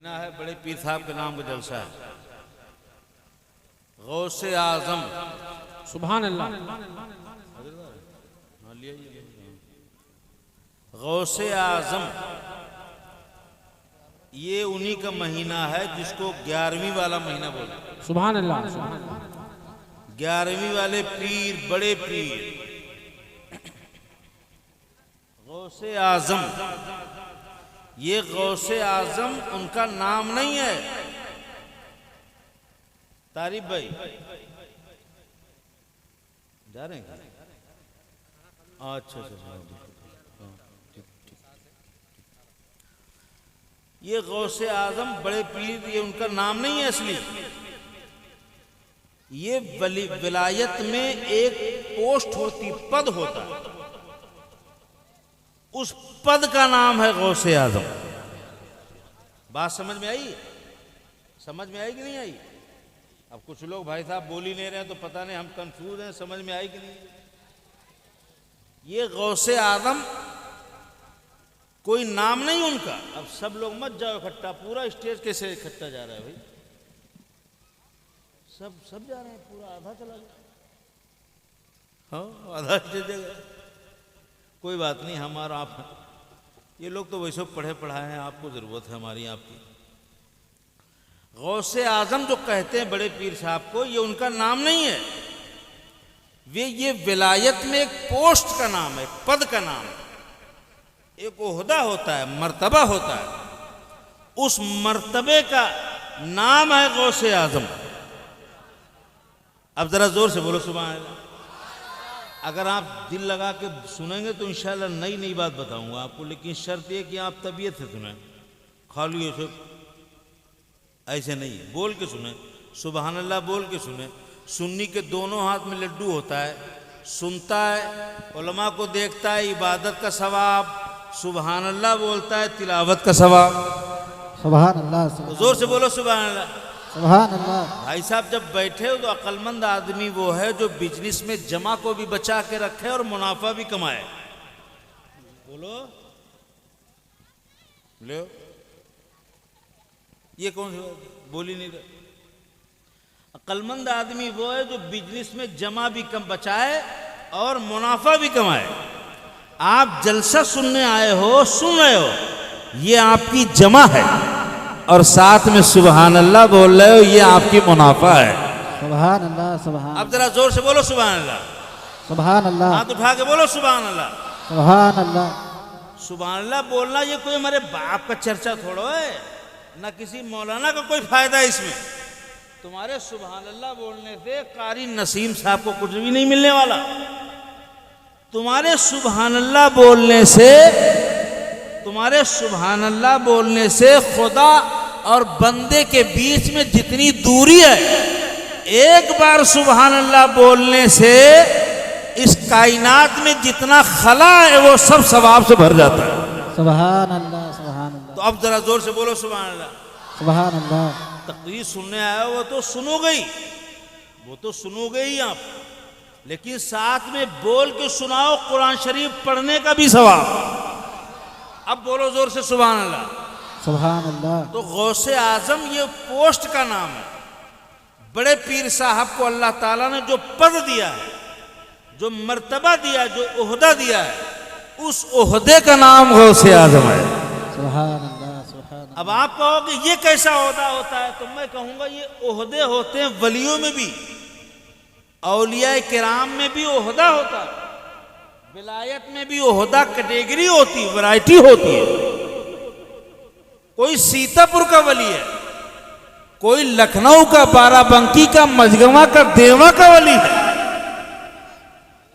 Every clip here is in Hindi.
ना है बड़े पीर साहब के नाम का जलसा है। गौसे आजम सुभान अल्लाह। गौसे आजम ये उन्हीं का महीना है जिसको 11वीं वाला महीना बोलते। सुभान अल्लाह। 11वीं वाले पीर बड़े पीर गौसे आजम, ये गौसे आजम उनका नाम नहीं है। तारिफ भाई जा रहे हैं? अच्छा ये गौसे आजम बड़े पीर ये उनका नाम नहीं है असली। ये विलायत में एक पोस्ट होती, पद होता है, उस पद का नाम है गौसे आजम। बात समझ में आई? समझ में आई कि नहीं आई? अब कुछ लोग भाई साहब बोल ही नहीं रहे हैं तो पता नहीं, हम कंफ्यूज हैं, समझ में आई कि नहीं? ये गौसे आजम कोई नाम नहीं उनका। अब सब लोग मत जाओ इकट्ठा, पूरा स्टेज कैसे इकट्ठा जा रहा है भाई? सब जा रहे हैं, पूरा आधा चला गया। हाँ आधा स्टेज गया। कोई बात नहीं, हमारा आप ये लोग तो वैसे पढ़े पढ़ाए हैं, आपको जरूरत है हमारी आपकी। गौसे आजम जो कहते हैं बड़े पीर साहब को, ये उनका नाम नहीं है। ये विलायत में एक पोस्ट का नाम है, पद का नाम है, एक ओहदा होता है, मर्तबा होता है। उस मर्तबे का नाम है गौसे आजम। अब जरा जोर से बोलो सुभान अल्लाह। अगर आप दिल लगा के सुनेंगे तो इंशाल्लाह नई नई बात बताऊंगा आपको, लेकिन शर्त यह कि आप तबीयत से सुने, खाली ऐसे नहीं, बोल के सुने, सुभान अल्लाह बोल के सुने। सुन्नी के दोनों हाथ में लड्डू होता है, सुनता है, उलमा को देखता है, इबादत का सवाब, सुभान अल्लाह बोलता है, तिलावत का सवाब। सुभान अल्लाह। तो जोर से बोलो सुभान अल्लाह। सुभान अल्लाह। भाई साहब जब बैठे हो तो अक्लमंद आदमी वो है जो बिजनेस में जमा को भी बचा के रखे और मुनाफा भी कमाए। बोलो लो, ये कौन सी बात बोली नहीं रहे? अक्लमंद आदमी वो है जो बिजनेस में जमा भी कम बचाए और मुनाफा भी कमाए। आप जलसा सुनने आए हो, सुन रहे हो, ये आपकी जमा है और साथ में सुभान अल्लाह बोल रहे हो, ये आपकी मुनाफा है। सुभान अल्लाह। सुभान। अब जरा जोर से बोलो सुभान अल्लाह। सुभान अल्लाह। हाथ उठा के बोलो सुभान अल्लाह। सुभान अल्लाह। सुभान अल्लाह बोलना ये कोई हमारे बाप का चर्चा थोड़ो है, ना किसी मौलाना का कोई फायदा है इसमें। तुम्हारे सुभान अल्लाह बोलने से कारी नसीम साहब को कुछ भी नहीं मिलने वाला। तुम्हारे सुभान अल्लाह बोलने से, तुम्हारे सुभान अल्लाह बोलने से खुदा और बंदे के बीच में जितनी दूरी है, एक बार सुभान अल्लाह बोलने से इस कायनात में जितना खला है वो सब सवाब से भर जाता है। सुभान अल्लाह। सुभान अल्लाह। तो अब जरा जोर से बोलो सुभान अल्लाह। सुभान अल्लाह। तकरीर सुनने आया वो तो सुनोगे ही, वो तो सुनोगे ही आप, लेकिन साथ में बोल के सुनाओ, कुरान शरीफ पढ़ने का भी सवाब। अब बोलो जोर से सुभान अल्लाह। सुभान अल्लाह। तो गौसे आजम ये पोस्ट का नाम है। बड़े पीर साहब को अल्लाह ताला ने जो पद दिया है, जो मर्तबा दिया, जो ओहदा दिया है, उस ओहदे का नाम गौसे आजम है। सुभान अल्लाह। सुभान। अब आप कहोगे ये कैसा ओहदा होता है, तो मैं कहूंगा ये ओहदे होते हैं वलियों में भी, औलिया किराम में भी ओहदा होता है, विलायत में भी ओहदा कैटेगरी होती है, वैरायटी होती है। कोई सीतापुर का वली है, कोई लखनऊ का, बाराबंकी का, मजगवा का, देवा का वली है,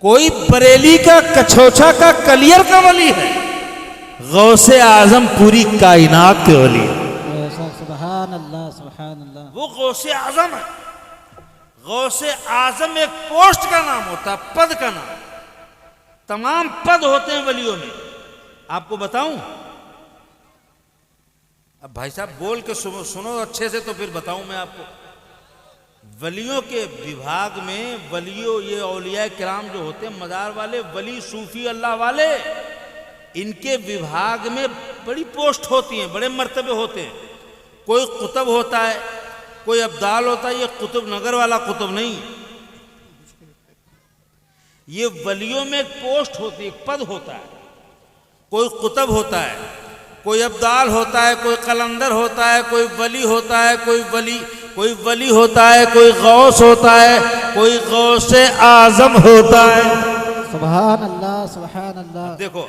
कोई बरेली का, कछौछा का, कलियर का वली है। गौसे आजम पूरी कायनात के वली है। सुभान अल्लाह। सुभान अल्लाह। वो गौसे आजम है। गौसे आजम एक पोस्ट का नाम होता है, पद का नाम। तमाम पद होते हैं वलियों में। आपको बताऊं? अब भाई साहब बोल के सुनो अच्छे से, तो फिर बताऊं मैं आपको। वलियों के विभाग में वलियों, ये औलिया किराम जो होते हैं, मदार वाले वली, सूफी अल्लाह वाले, इनके विभाग में बड़ी पोस्ट होती हैं, बड़े मर्तबे होते हैं। कोई कुतुब होता है, कोई अब्दाल होता है। ये कुतुब नगर वाला कुतुब नहीं, ये वलियों में एक पोस्ट होती है, एक पद होता है। कोई कुतुब होता है, कोई अब्दाल होता है, कोई कलंदर होता है, कोई वली होता है, कोई वली होता है, कोई गौस होता है, कोई गौसे आजम होता है। सुभान अल्लाह, सुभान अल्लाह। देखो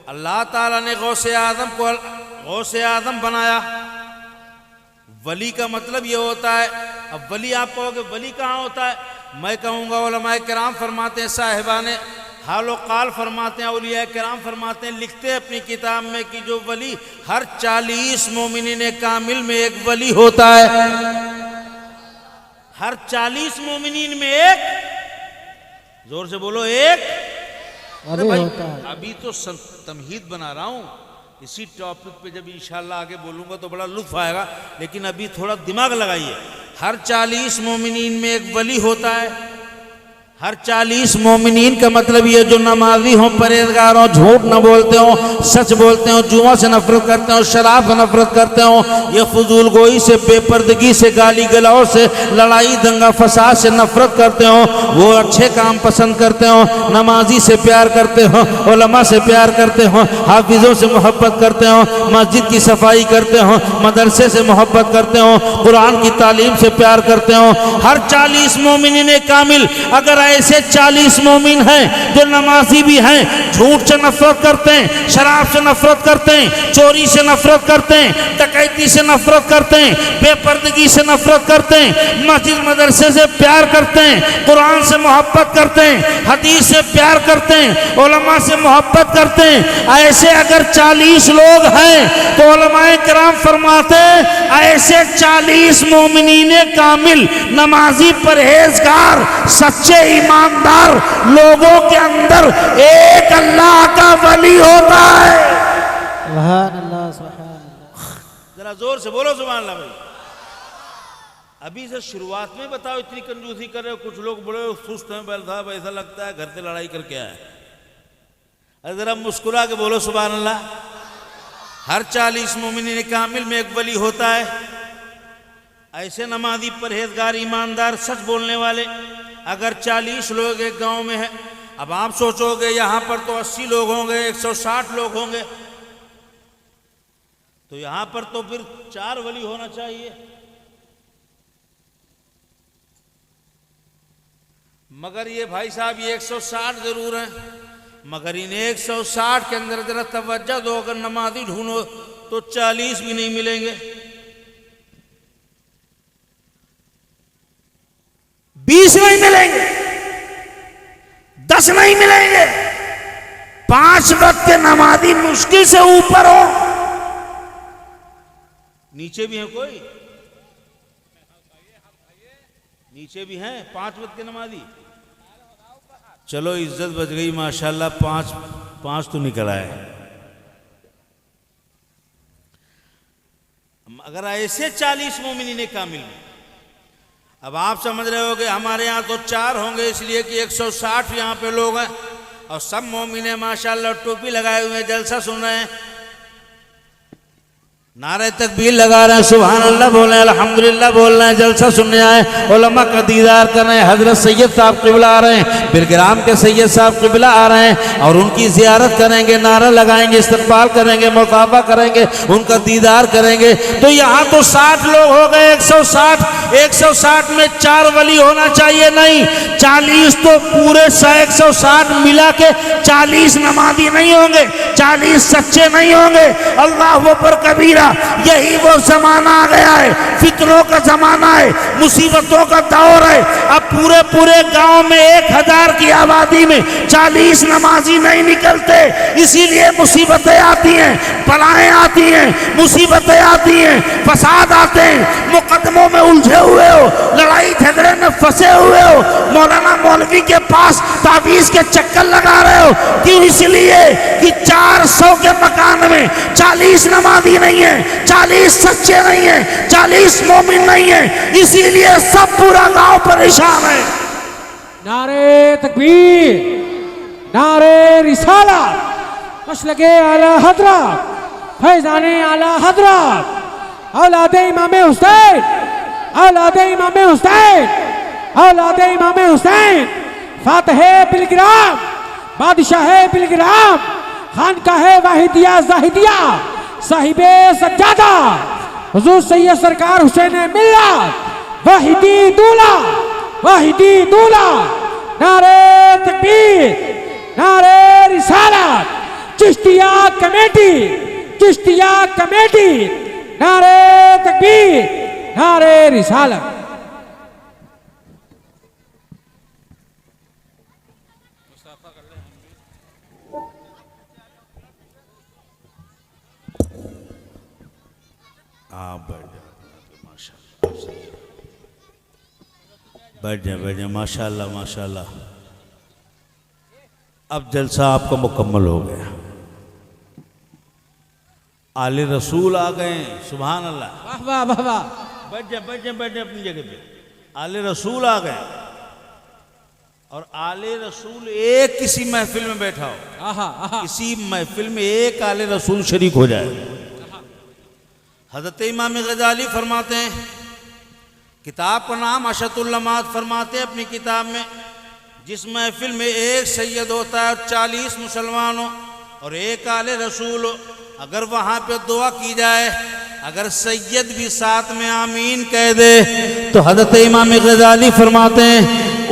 अल्लाह ताला ने गौसे आजम को गौसे आजम बनाया। वली का मतलब ये होता है। अब वली आप कहोगे वली कहाँ होता है? मैं कहूँगा उलमाए किराम फरमाते हैं, साहिबाने हालो काल फरमाते हैं, औलिया किराम फरमाते हैं, लिखते हैं अपनी किताब में कि जो वली हर 40 मोमिनीन कामिल में एक वली होता है। हर 40 मोमिनीन में एक, जोर से बोलो, एक। अरे भाई होता है। अभी तो तमहीद बना रहा हूं, इसी टॉपिक पे जब इंशाल्लाह आगे बोलूंगा तो बड़ा लुत्फ आएगा, लेकिन अभी थोड़ा दिमाग लगाइए। हर 40 मोमिनीन में एक वली होता है। हर 40 मोमिनीन का मतलब ये जो नमाजी हों, परहेजगार हों, झूठ न बोलते हों, सच बोलते हों, जुआ से नफरत करते हों, शराब से नफरत करते हों, ये फजूल गोई से, बेपर्दगी से, गाली गलौज से, लड़ाई दंगा फसाद से नफरत करते हों, वो अच्छे काम पसंद करते हों, नमाजी से प्यार करते हों, उलमा से प्यार करते हों, हाफिजों से मोहब्बत करते हों, मस्जिद की सफाई करते हों, मदरसे से मोहब्बत करते हों, कुरान की तालीम से प्यार करते हों। हर 40 मोमिनीन कामिल अगर ऐसे 40 मोमिन हैं जो नमाजी भी हैं, झूठ से नफरत करते हैं, शराब से नफरत करते हैं, चोरी से नफरत करते हैं, डकैती से नफरत करते हैं, बेपर्दगी से नफरत करते हैं, मस्जिद मदरसे से प्यार करते हैं, कुरान से मोहब्बत करते हैं, हदीस से प्यार करते हैं, उलमा से मोहब्बत करते हैं। ऐसे अगर 40 लोग हैं तो उलमाए किराम फरमाते हैं ऐसे 40 मोमिनीन कामिल, नमाजी, परहेजगार, सच्चे ईमानदार लोगों के अंदर एक अल्लाह का वली होता है। सुभान अल्लाह, सुभान अल्लाह। जरा जोर से बोलो सुभान अल्लाह भाई। अभी से शुरुआत में बताओ, इतनी कंजूसी कर रहे हो। कुछ लोग बड़े सुस्त हैं, बैल साहब ऐसा लगता है घर से लड़ाई करके आए। अरे जरा मुस्कुरा के बोलो सुभान अल्लाह। हर 40 मोमिनीन कामिल में एक वली होता है। ऐसे नमाजी, परहेजगार, ईमानदार, सच बोलने वाले अगर 40 लोग एक गांव में हैं, अब आप सोचोगे यहां पर तो 80 लोग होंगे, 160 लोग होंगे, तो यहां पर तो फिर 4 वली होना चाहिए। मगर ये भाई साहब ये 160 जरूर हैं, मगर इन 160 के अंदर जरा तवज्जो दो, अगर नमाजी ढूंढो तो 40 भी नहीं मिलेंगे, 20 नहीं मिलेंगे, 10 नहीं मिलेंगे। 5 वक्त के नमाजी मुश्किल से ऊपर हो। नीचे भी हैं कोई? नीचे भी हैं 5 वक्त के नमाजी? चलो इज्जत बच गई माशाल्लाह, 5 तो निकल आए। अगर ऐसे 40 मोमिनीन कामिल में, अब आप समझ रहे हो कि हमारे यहाँ तो 4 होंगे इसलिए कि 160 यहाँ पे लोग हैं और सब मोमिन माशाल्लाह टोपी लगाए हुए जलसा सुन रहे हैं, नारे तकबीर लगा रहे हैं, सुभान अल्लाह बोल रहे हैं, अल्हम्दुलिल्लाह बोल रहे हैं, जलसा सुनने आए, उलमा का दीदार कर रहे हैं, हजरत सैयद साहब क़िबला आ रहे हैं, बिरग्राम के सैयद साहब क़िबला आ रहे हैं और उनकी ज़ियारत करेंगे, नारा लगाएंगे, इस्तक़बाल करेंगे, मुसाफ़ा करेंगे, उनका दीदार करेंगे। तो यहाँ तो 60 लोग हो गए, 160 में 4 वली होना चाहिए, नहीं 40 तो पूरे 160 मिला के 40 नमाजी नहीं होंगे, 40 सच्चे नहीं होंगे। अल्लाह अकबर कबीरा। यही वो जमाना आ गया है, फितनों का जमाना है, मुसीबतों का दौर है। अब पूरे गांव में 1000 की आबादी में 40 नमाजी नहीं निकलते, इसीलिए मुसीबतें आती हैं, बलाएं आती हैं, मुसीबतें आती हैं, फसाद आते हैं, मुकदमों में उलझे हुए हो, लड़ाई झगड़े में फंसे हुए हो, मौलाना मौलवी के पास तावीज़ के चक्कर लगा रहे हो। क्यों? इसलिए कि 400 के मकान में 40 नमाजी नहीं है, 40 सच्चे नहीं है, 40 मोमिन नहीं है, इसीलिए सब पूरा गांव परेशान है। नारे तकबीर, नारे रिसालत, मसलके आला हजरत, फैज़ाने आला हजरत, औलाद इमाम हुसैन, औलाद इमाम हुसैन, औलाद इमाम हुसैन, फातह बिलग्राम, बादशाह बिलग्राम, खानकाह वाहिदिया जाहिदिया, साहिबे सज्जादा, हुजूर सैयद सरकार हुसैन मिल्लत, वाहिदी दूल्हा, वाहिदी दूल्हा, नारे तकबीर, नारे रिसालत, चिश्तिया कमेटी, चिश्तिया कमेटी, नारे तकबीर, नारे रिसालत। आप बैठ जाए माशाल्लाह माशाल्लाह। अब जलसा आपका मुकम्मल हो गया। आले रसूल आ गए, सुभान अल्लाह। वाह वाह वाह वाह। बैठ जाए अपनी जगह पे। आले रसूल आ गए और आले रसूल एक किसी महफिल में बैठा हो, आहा आहा। किसी महफिल में एक आले रसूल शरीक हो जाए। हज़रत इमाम गज़ाली फरमाते हैं, किताब का नाम अशतुल लमात फरमाते हैं अपनी किताब में, जिस महफिल में एक सैयद होता है और 40 मुसलमान हो और एक आले रसूल हो, अगर वहाँ पे दुआ की जाए, अगर सैयद भी साथ में आमीन कह दे तो हज़रत इमाम गज़ाली फरमाते हैं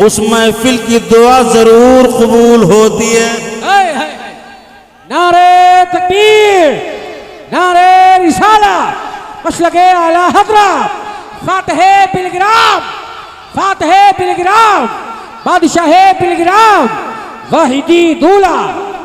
उस महफिल की दुआ ज़रूर कबूल होती है। हाय हाय हाय। नारे तकबीर, नारे रिसालत, मसलके आला हज़रत, फातह बिलग्राम, फातह बिलग्राम, बादशाह बिलग्राम, वाहिदी दूल्हा।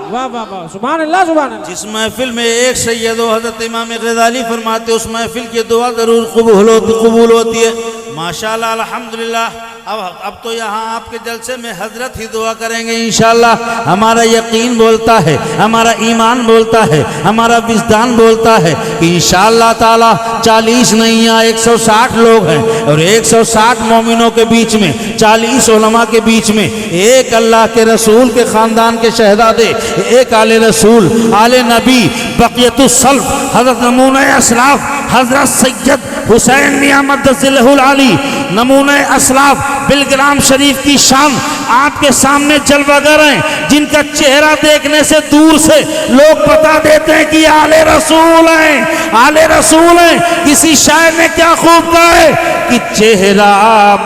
वाह वाह वाह, सुभान अल्लाह सुभान अल्लाह। जिस महफिल में एक सैयद हो, हज़रत इमाम गज़ाली फरमाते उस महफिल की दुआ ज़रूर कबूल होती है। माशाल्लाह अल्हम्दुलिल्लाह। अब तो यहाँ आपके जलसे में हजरत ही दुआ करेंगे इंशाअल्लाह। हमारा यकीन बोलता है, हमारा ईमान बोलता है, हमारा विजदान बोलता है कि इंशाअल्लाह ताला 40 नहीं यहाँ 160 लोग हैं और 160 मोमिनों के बीच में, 40 उलमा के बीच में एक अल्लाह के रसूल के ख़ानदान के शहजादे, एक आले रसूल, आले नबी, बक़ियतुस सल्फ, हज़रत नमूने असलाफ, हज़रत सैयद हुसैन मियां मद्दसिल्लहुल आली, नमूने असलाफ, बिलग्राम शरीफ की शान आपके सामने जलवागर हैं, जिनका चेहरा देखने से दूर से लोग बता देते हैं कि आले रसूल हैं, आले रसूल हैं। किसी शायर ने क्या खूब कहा है कि चेहरा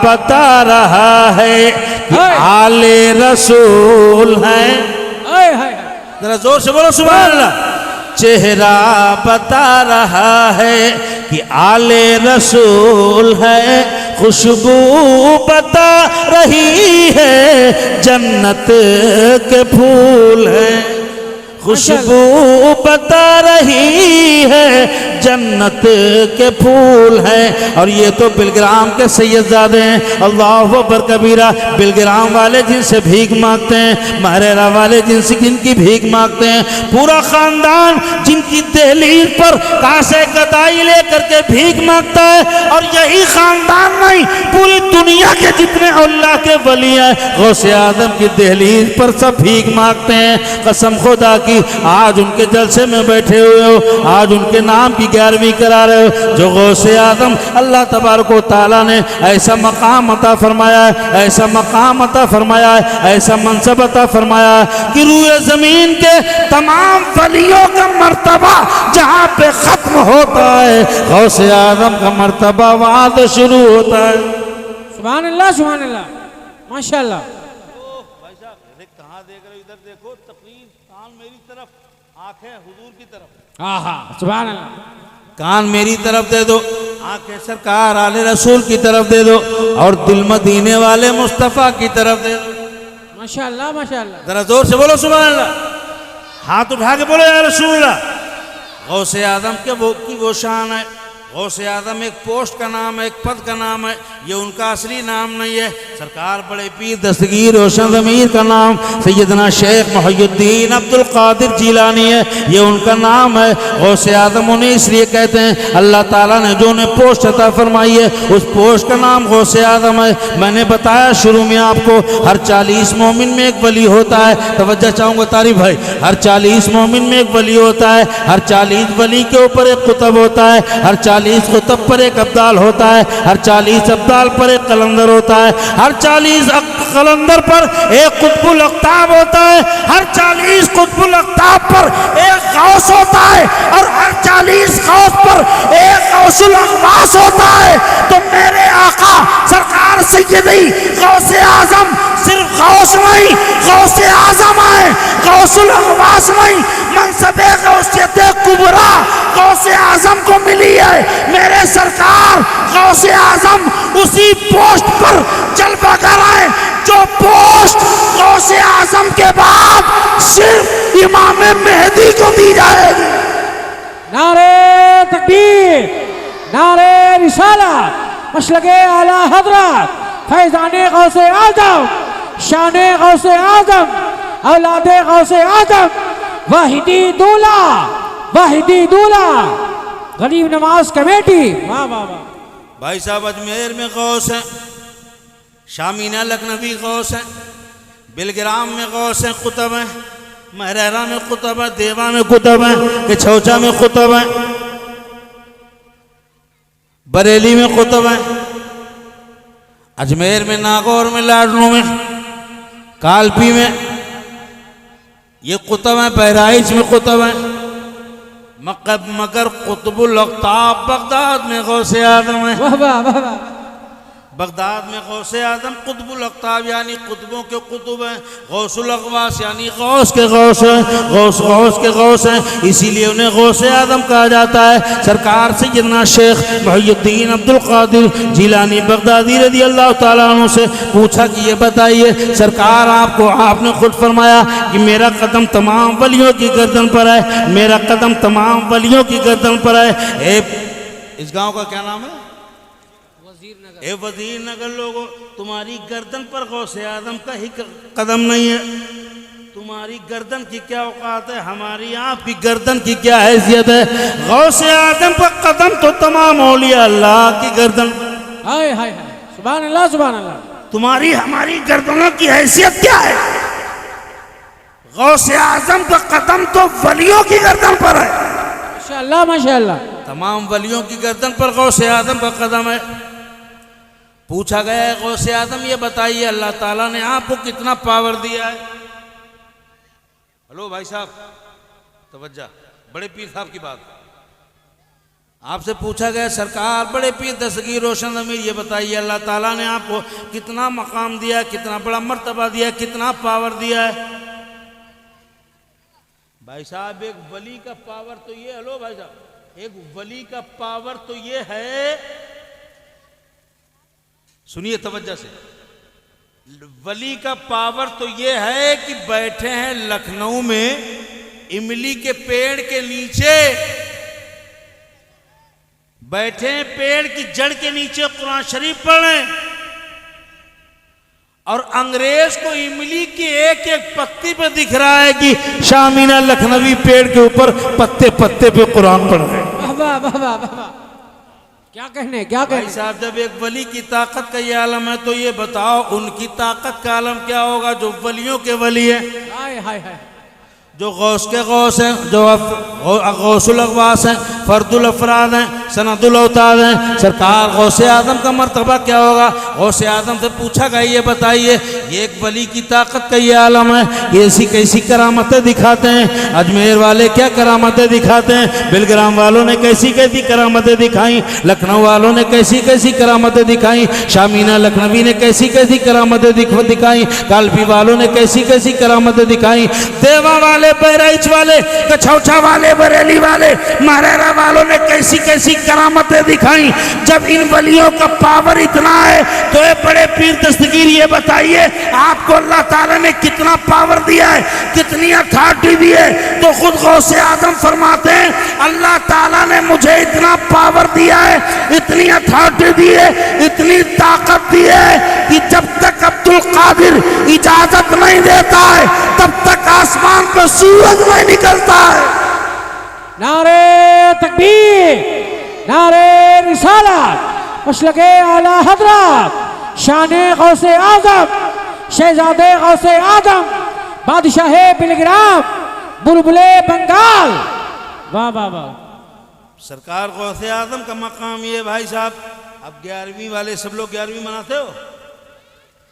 बता रहा है कि आले रसूल हैं। जरा जोर से बोलो सुभान अल्लाह। चेहरा बता रहा है कि आले रसूल है, खुशबू बता रही है जन्नत के फूल है, खुशबू बता रही है जन्नत के फूल हैं। और ये तो बिलग्राम के सैयदजादे हैं। अल्लाहु अकबर कबीरा। बिलग्राम वाले जिनसे भीख मांगते हैं, महरेरा वाले जिनसे जिनकी भीख मांगते हैं, पूरा खानदान जिनकी दहलीज पर कासे गदाई लेकर के भीख मांगता है। और यही खानदान नहीं, पूरी दुनिया के जितने अल्लाह के वली हैं, गौसे आदम की दहलीज पर सब भीख मांगते हैं। कसम खुदा की, आज उनके जलसे में बैठे हुए हो, आज उनके नाम की 11वीं करा रहे हो। जो गौसे आदम अल्लाह तबारक व तआला ने ऐसा मकाम अता फरमाया है, ऐसा मकाम अता फरमाया है, ऐसा मनसब अता फरमाया है कि रूए ज़मीन के तमाम वलियों का मर्तबा जहाँ पे ख़त्म होता है, गौसे आदम का मर्तबा वहाँ से शुरू होता है। सुभान अल्लाह सुभान अल्लाह, माशाअल्लाह। भाई साहब कहाँ देख रहे हो? इधर देखो, तकरीर कान मेरी तरफ, आंखें हुजूर की तरफ। आहा सुभान अल्लाह। कान मेरी तरफ दे दो, आंखें सरकार आले रसूल की तरफ दे दो, और दिल मदीने वाले मुस्तफ़ा की तरफ दे दो। माशाअल्लाह माशाअल्लाह। जरा जोर से बोलो सुभान अल्लाह। हाथ उठा के बोलो या रसूलल्लाह। गौसे आदम के वो शान है। गौसे आदम एक पोस्ट का नाम है, एक पद का नाम है, ये उनका असली नाम नहीं है। सरकार बड़े पीर दस्तगीर रोशन ज़मीर का नाम सैयदना शेख मुहियुद्दीन अब्दुल कादिर जीलानी है, ये उनका नाम है। गौसे आदम उन्हें इसलिए कहते हैं, अल्लाह ताला ने जो उन्हें पोस्ट अता फरमाई है, उस पोस्ट का नाम गौसे आदम है। मैंने बताया शुरू में आपको, हर 40 मोमिन में एक वली होता है। तवज्जो चाहूँगा तारिफ भाई, हर 40 मोमिन में एक वली होता है, हर 40 वली के ऊपर एक कुतब होता है, हर 40 40 कुतुब पर एक अब्दाल होता है, हर 40 अब्दाल पर एक कलंदर होता है, हर 40 कलंदर पर एक कुतुबुल अख्ताब होता है, हर 40 कुतुबुल अख्ताब पर एक गौस होता है, और हर 40 गौस पर एक गौसुल अख्वास होता है। तो मेरे आका सरकार सैयदी गौसे आजम सिर्फ गौस नहीं, गौसे आजम है, गौसुल अख्वास नहीं, मनसबे गौसियत कुबरा गौसे आजम को मिली है। मेरे सरकार गौसे आजम उसी पोस्ट पर जलवा कर आए जो पोस्ट गौसे आजम के बाद सिर्फ इमाम मेहदी को दी जाएगी। नारे तकबीर, नारे रिसालत, मशलके आला हजरत फैजाने गौसे आजम, शाने गौसे आजम, औलादे गौसे आजम, वाहिदी दूल्हा, वाहिदी दूल्हा, गरीब नवाज कमेटी। वाह वाह वाह। भाई साहब अजमेर में गौस है, शामीना लखनवी गौस है, बिलग्राम में गौस है, कुतुब है, महरहरा में कुतुब है, देवा में कुतुब है, किछौचा में कुतुब है, बरेली में कुतुब है, अजमेर में, नागौर में, लाडनू में, कालपी में ये कुतुब है, बहराइच में कुतुब है, मगर कुतुबुल अख्ताब बगदाद में गौसे आदम है। वाह वाह वाह वाह। बगदाद में गौसे आदम कुतुबुल अख्ताब यानी कुतुबों के कुतुब हैं, गौसुल अख्वास यानी गौस के गौस हैं, गौस गौस के गौस हैं, इसीलिए उन्हें गौसे आदम कहा जाता है। सरकार सैयदना शेख मुहियुद्दीन अब्दुल कादिर जिलानी बगदादी रज़ी अल्लाह ताला अन्हु से पूछा कि ये बताइए सरकार आपने खुद फरमाया कि मेरा कदम तमाम वलियों की गर्दन पर है, मेरा कदम तमाम वलियों की गर्दन पर है। इस गाँव का क्या नाम है? ए वजीर नगर लोगों, तुम्हारी गर्दन पर गौसे आदम का ही कदम नहीं है, तुम्हारी गर्दन की क्या औकात है, हमारी आपकी गर्दन की क्या हैसियत है। गौसे आदम पर कदम तो तमाम औलिया अल्लाह की गर्दन। हाय हाय हाय, सुभान अल्लाह सुभान अल्लाह। तुम्हारी हमारी गर्दनों की हैसियत क्या है? गौसे आजम का कदम तो वलियों की गर्दन पर है। माशाअल्लाह माशाअल्लाह। तमाम वलियों की गर्दन पर गौसे आदम का कदम है। पूछा गया है गौसे आदम ये बताइए अल्लाह ताला ने आपको कितना पावर दिया है। हेलो भाई साहब तवज्जा, बड़े पीर साहब की बात आपसे पूछा गया सरकार बड़े पीर दस्तगीर रोशन अमीर ये बताइए अल्लाह ताला ने आपको कितना मकाम दिया है, कितना बड़ा मर्तबा दिया है, कितना पावर दिया है। भाई साहब एक वली का पावर तो ये, हेलो भाई साहब, एक वली का पावर तो ये है, सुनिए तवज्जो से, वली का पावर तो ये है कि बैठे हैं लखनऊ में इमली के पेड़ के नीचे, बैठे हैं पेड़ की जड़ के नीचे कुरान शरीफ पढ़ रहे हैं और अंग्रेज को इमली की एक एक पत्ती पे दिख रहा है कि शामीना लखनवी पेड़ के ऊपर पत्ते पत्ते पे कुरान पढ़ रहे हैं। वाह वाह वाह वाह, क्या कहने क्या कहने। भाई साहब जब एक वली की ताकत का ये आलम है तो ये बताओ उनकी ताकत का आलम क्या होगा जो वलियों के वली है, हाय हाय हाय, जो गौस के गौस हैं, जो गौसुल अख्वास हैं, फर्दुल अफराद हैं, सनदुल औताद हैं। सरकार गौसे आदम का मर्तबा क्या होगा? गौसे आदम से पूछा गया ये बताइए, ये एक वली की ताकत का ये आलम है, ये ऐसी कैसी करामतें दिखाते हैं। अजमेर वाले क्या करामतें दिखाते हैं, बिलग्राम वालों ने कैसी कैसी करामतें दिखाई, लखनऊ वालों ने कैसी कैसी करामतें दिखाई, शामीना लखनवी ने कैसी कैसी करामतें दिखाई, कालपी वालों ने कैसी कैसी करामतें दिखाई, देवा वाले, बहराइच वाले, कछौछा वाले, बरेली वाले, महरहरा वालों ने कैसी कैसी करामतें दिखाई। जब इन वलियों का पावर इतना है तो ये बड़े पीर दस्तगीर ये बताइए आपको अल्लाह ताला ने कितना पावर दिया है, कितनी अथॉरिटी दी है। तो खुद गौसे आजम फरमाते हैं अल्लाह ताला ने मुझे इतना पावर दिया है, इतनी अथॉरिटी दी है, इतनी ताकत दी है कि जब तक अब्दुल कादिर इजाजत नहीं देता है तब तक आसमान पर सूरज नहीं निकलता है। नारे तकबीर, नारे रिसालत, मशलके आला हजरत, शाने गौसे आजम, शहजादे गौसे आजम, बादशाह बिलग्राम, बुलबुले बंगाल। वाह वाह वाह। सरकार गौसे आजम का मकाम ये भाई साहब। अब 11वीं वाले सब लोग 11वीं मनाते हो?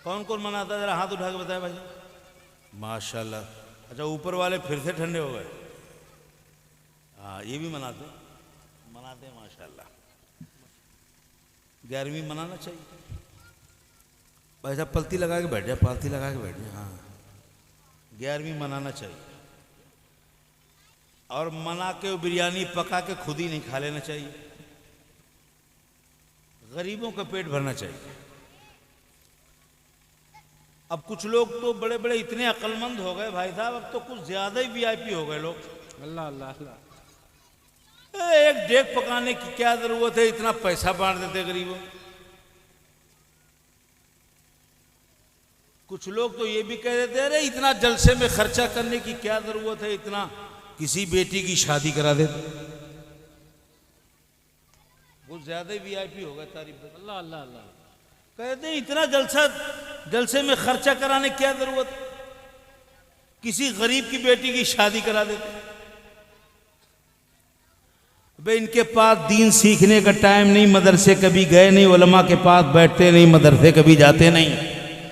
कौन कौन मनाता है, जरा हाथ उठा के बताए भाई। माशाल्लाह। अच्छा, ऊपर वाले फिर से ठंडे हो गए। हाँ, ये भी मनाते हैं माशाल्लाह। 11वीं मनाना चाहिए भाई साहब। पलती लगा के बैठ जाए, पालती लगा के बैठ जाए। हाँ, 11वीं मनाना चाहिए। और मना के बिरयानी पका के खुद ही नहीं खा लेना चाहिए। गरीबों का पेट भरना चाहिए। अब कुछ लोग तो बड़े बड़े इतने अक्लमंद हो गए भाई साहब, अब तो कुछ ज्यादा ही वीआईपी हो गए लोग। अल्लाह अल्लाह अल्लाह। एक डेग पकाने की क्या जरूरत है, इतना पैसा बांट देते गरीबों। कुछ लोग तो ये भी कह देते, अरे इतना जलसे में खर्चा करने की क्या जरूरत है, इतना किसी बेटी की शादी करा देते। कुछ ज्यादा ही वीआईपी हो गए तारीफ। अल्लाह अल्लाह अल्लाह। कहते हैं इतना जलसे में खर्चा कराने क्या जरूरत, किसी गरीब की बेटी की शादी करा देते। भाई इनके पास दीन सीखने का टाइम नहीं, मदरसे कभी गए नहीं, उलमा के पास बैठते नहीं, मदरसे कभी जाते नहीं।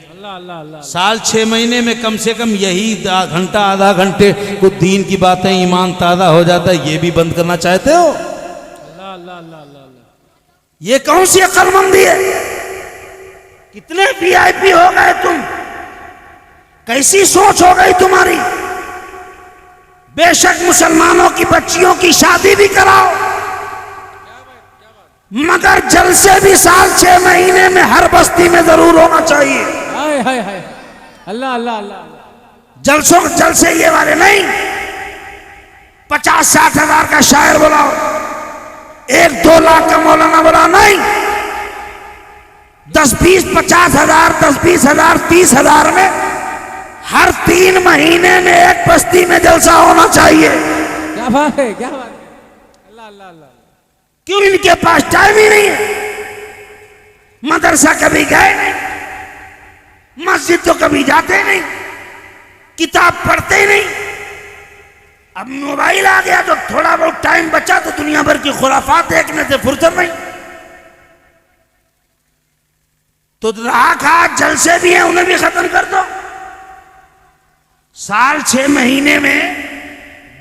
अल्लाह अल्लाह अल्लाह। साल 6 महीने में कम से कम यही घंटा आधा घंटे कुछ दीन की बातें, ईमान ताज़ा हो जाता है, ये भी बंद करना चाहते हो? अल्लाह अल्लाह अल्लाह अल्लाह। ये कौन सी अक्लमंदी है? कितने वीआईपी हो गए तुम, कैसी सोच हो गई तुम्हारी। बेशक मुसलमानों की बच्चियों की शादी भी कराओ, मगर जलसे भी साल 6 महीने में हर बस्ती में जरूर होना चाहिए। हाय हाय हाय। अल्लाह अल्लाह अल्लाह। जलसे ये वाले नहीं। 50-60 हजार का शायर बुलाओ, 1-2 लाख का मौलाना बुलाओ, नहीं। 10-20-50 हजार, 10-20 हजार, 30 हजार में हर 3 महीने में एक बस्ती में जलसा होना चाहिए। क्या बात है, क्या बात है। अल्लाह अल्लाह अल्लाह। क्यों इनके पास टाइम ही नहीं है? मदरसा कभी गए नहीं, मस्जिद तो कभी जाते नहीं, किताब पढ़ते नहीं। अब मोबाइल आ गया तो थोड़ा बहुत टाइम बचा तो दुनिया भर की खुराफात देखने से फुर्सत नहीं। तो राख आज जलसे भी हैं, उन्हें भी खत्म कर दो। साल 6 महीने में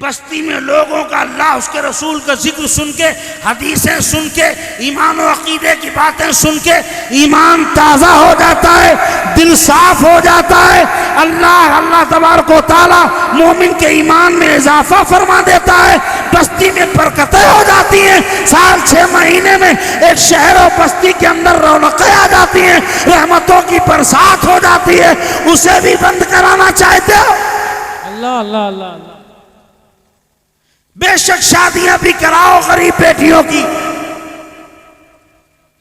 बस्ती में लोगों का अल्लाह उसके रसूल का जिक्र सुन के, हदीसें सुन के, ईमान और अकीदे की बातें सुन के ईमान ताज़ा हो जाता है, दिल साफ हो जाता है। अल्लाह तबारक व तआला मोमिन के ईमान में इजाफा फरमा देता है, बस्ती में बरकतें हो जाती हैं। साल 6 महीने में एक शहर और बस्ती के अंदर रौनकें आ जाती हैं, रहमतों की बरसात हो जाती है। उसे भी बंद कराना चाहते हो? अल्लाह अल्लाह अल्लाह अल्लाह। बेशक शादियां भी कराओ, गरीब बेटियों की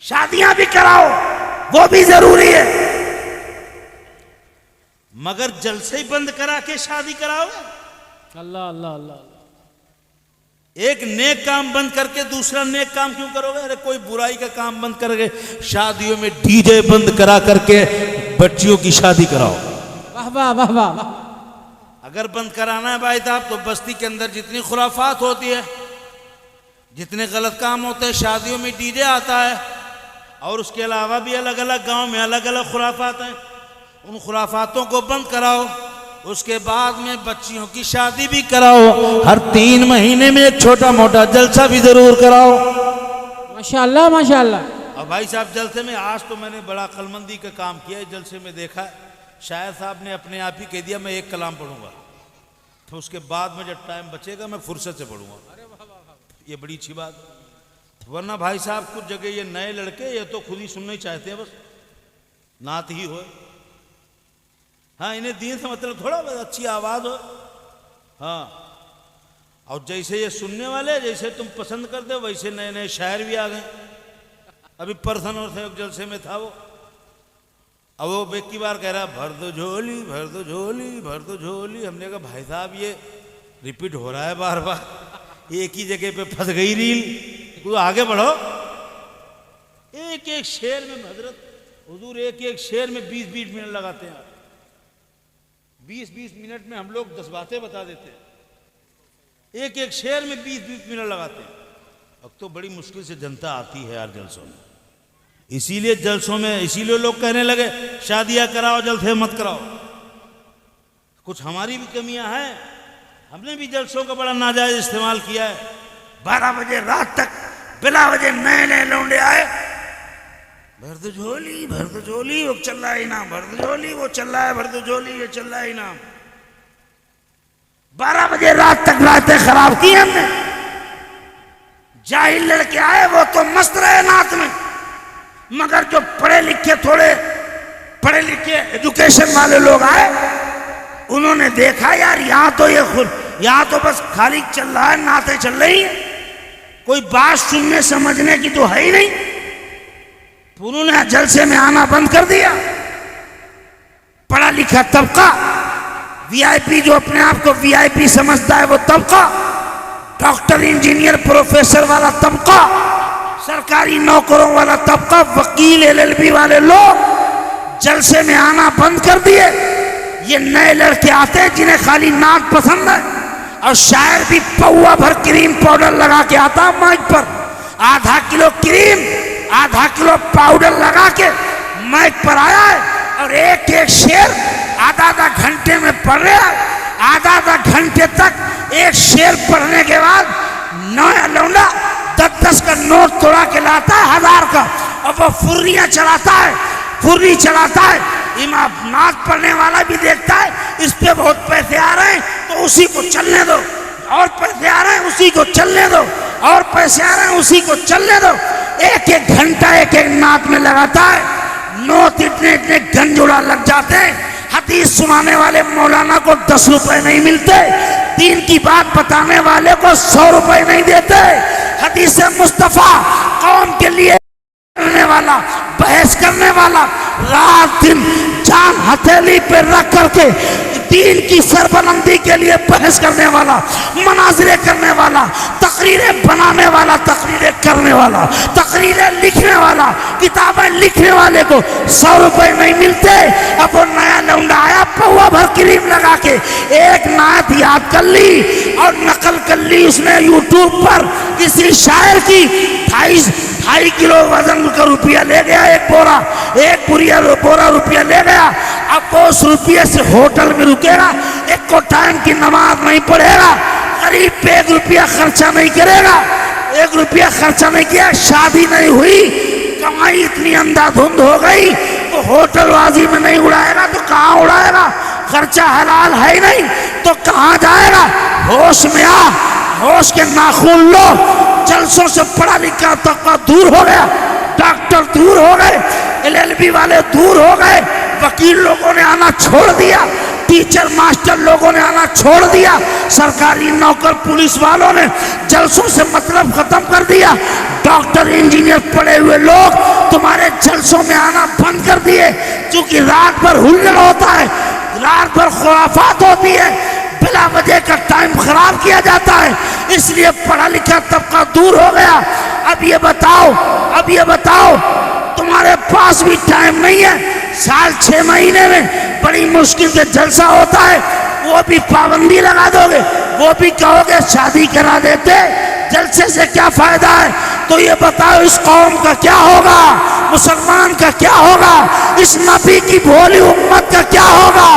शादियां भी कराओ, वो भी जरूरी है, मगर जलसे ही बंद करा के शादी कराओ। अल्लाह अल्लाह अल्लाह। एक नेक काम बंद करके दूसरा नेक काम क्यों करोगे? अरे कोई बुराई का काम बंद करके शादियों में डीजे बंद करा करके बच्चियों की शादी कराओ। वाह वाह वाह वाह। अगर बंद कराना है भाई साहब तो बस्ती के अंदर जितनी खुराफात होती है, जितने गलत काम होते हैं, शादियों में डीजे आता है, और उसके अलावा भी अलग अलग गांव में अलग अलग खुराफात हैं, उन खुराफातों को बंद कराओ। उसके बाद में बच्चियों की शादी भी कराओ, हर 3 महीने में एक छोटा मोटा जलसा भी जरूर कराओ। माशाअल्लाह माशाअल्लाह। और भाई साहब जलसे में आज तो मैंने बड़ा अक्लमंदी का काम किया है। जलसे में देखा है, शायर साहब ने अपने आप ही कह दिया मैं एक कलाम पढ़ूंगा, तो उसके बाद में जब टाइम बचेगा मैं फुर्सत से पढ़ूंगा। ये बड़ी अच्छी बात। वरना भाई साहब कुछ जगह ये नए लड़के ये तो खुद ही सुनना ही चाहते हैं, बस नात ही हो। हाँ, इन्हें दीन से मतलब थोड़ा बस अच्छी आवाज़ हो। हाँ, और जैसे ये सुनने वाले जैसे तुम पसंद करते हो वैसे नए नए शायर भी आ गए। अभी परसन और थे जलसे में था वो, अब वो एक की बार कह रहा भर दो झोली भर दो झोली भर दो झोली। हमने कहा भाई साहब ये रिपीट हो रहा है बार बार, एक ही जगह पे फंस गई रील, तो आगे बढ़ो। एक एक शेर में हजरत हुजूर एक एक शेर में 20-20 मिनट लगाते हैं। 20-20 मिनट में हम लोग 10 बातें बता देते हैं, एक एक शेर में 20-20 मिनट लगाते हैं। अब तो बड़ी मुश्किल से जनता आती है यार जलसों में। इसीलिए जलसों में इसीलिए लोग कहने लगे शादियां कराओ, जलसे मत कराओ। कुछ हमारी भी कमियां हैं, हमने भी जलसों का बड़ा नाजायज इस्तेमाल किया है। 12 बजे रात तक बिला वजह नए नए लौंडे आए, भर दो झोली, वो चल रहा है इनाम, भर दो झोली, वो चल रहा है, भर दो झोली, ये चल रहा है इनाम। 12 बजे रात तक रातें खराब की हमने। जाहिल लड़के आए वो तो मस्त रहे नात में, मगर जो पढ़े लिखे एजुकेशन वाले लोग आए, उन्होंने देखा यार यहाँ तो बस खाली चल रहा है, नातें चल रही हैं, कोई बात सुनने समझने की तो है ही नहीं। उन्होंने जलसे में आना बंद कर दिया। पढ़ा लिखा तबका, वीआईपी जो अपने आप को वीआईपी समझता है वो तबका, डॉक्टर इंजीनियर प्रोफेसर वाला तबका, सरकारी नौकरों वाला तबका, वकील एलएलबी वाले लोग जलसे में आना बंद कर दिए। ये नए लड़के आते हैं जिन्हें खाली नाक पसंद है, और शायर भी पौवा भर क्रीम पाउडर लगा के आता माइक पर, आधा किलो क्रीम आधा किलो पाउडर लगा के माइक पर आया है, और एक एक शेर आधा घंटे में पढ़ रहा है। आधा घंटे तक एक शेर पढ़ने के बाद नया लौंडा 10-10 का नोट तोड़ा के लाता है 1000 का, और वो फुर्री चलाता है। इमाम नाच पढ़ने वाला भी देखता है इस पे बहुत पैसे आ रहे हैं तो उसी को चलने दो, और पैसे आ रहे हैं उसी को चलने दो, और पैसे आ रहे हैं उसी को चलने दो। एक एक घंटा एक एक नाक में लगाता है। नोट इतने गंजोड़ा लग जाते हैं। हदीस सुनाने वाले मौलाना को 10 रुपए नहीं मिलते, दीन की बात बताने वाले को 100 रुपए नहीं देते। हदीस मुस्तफा कौम के लिए करने वाला, बहस करने वाला, रात दिन जान हथेली पे रख करके दीन की सरबलंदी के लिए बहस करने वाला, मनाज़िरे करने वाला, तकरीरें बनाने वाला, तकरीरें करने वाला, तकरीरें लिखने वाला, किताबें लिखने वाले को 100 रुपए नहीं मिलते। अब वो नया लौंडा आया पौवा भर क्रीम लगा के, एक नात याद कर ली और नकल कर ली उसने यूट्यूब पर किसी शायर की। 2.5 किलो वजन का रुपया ले गया, एक बोरा रुपया ले गया। अब वो उस रुपये से होटल में रुकेगा, एक को टाइम की नमाज नहीं पढ़ेगा, गरीब पे 1 रुपया खर्चा नहीं करेगा, 1 रुपया खर्चा नहीं किया, शादी नहीं हुई, कमाई इतनी अंधाधुंध हो गई तो होटलबाजी में नहीं उड़ाएगा तो कहाँ उड़ाएगा? खर्चा हलाल है ही नहीं तो कहाँ जाएगा? होश में आ, होश के नाखून लो। जलसों से पढ़ा लिखा तबका दूर हो गया, डॉक्टर दूर हो गए, एलएलबी वाले दूर हो गए, वकील लोगों ने आना छोड़ दिया, टीचर मास्टर लोगों ने आना छोड़ दिया, सरकारी नौकर पुलिस वालों ने जलसों से मतलब खत्म कर दिया। डॉक्टर इंजीनियर पढ़े हुए लोग तुम्हारे जलसों में आना बंद कर दिए, क्योंकि रात भर हुल्लड़ होता है, रात भर खुराफात होती है, बिला वजह का टाइम खराब किया जाता है, इसलिए पढ़ा लिखा तबका दूर हो गया। अब ये बताओ तुम्हारे पास भी टाइम नहीं है, साल 6 महीने में बड़ी मुश्किल से जलसा होता है, वो भी पाबंदी लगा दोगे, वो भी कहोगे शादी करा देते, जलसे से क्या फायदा है? तो ये बताओ इस कौम का क्या होगा, मुसलमान का क्या होगा, इस नबी की भोली उम्मत का क्या होगा?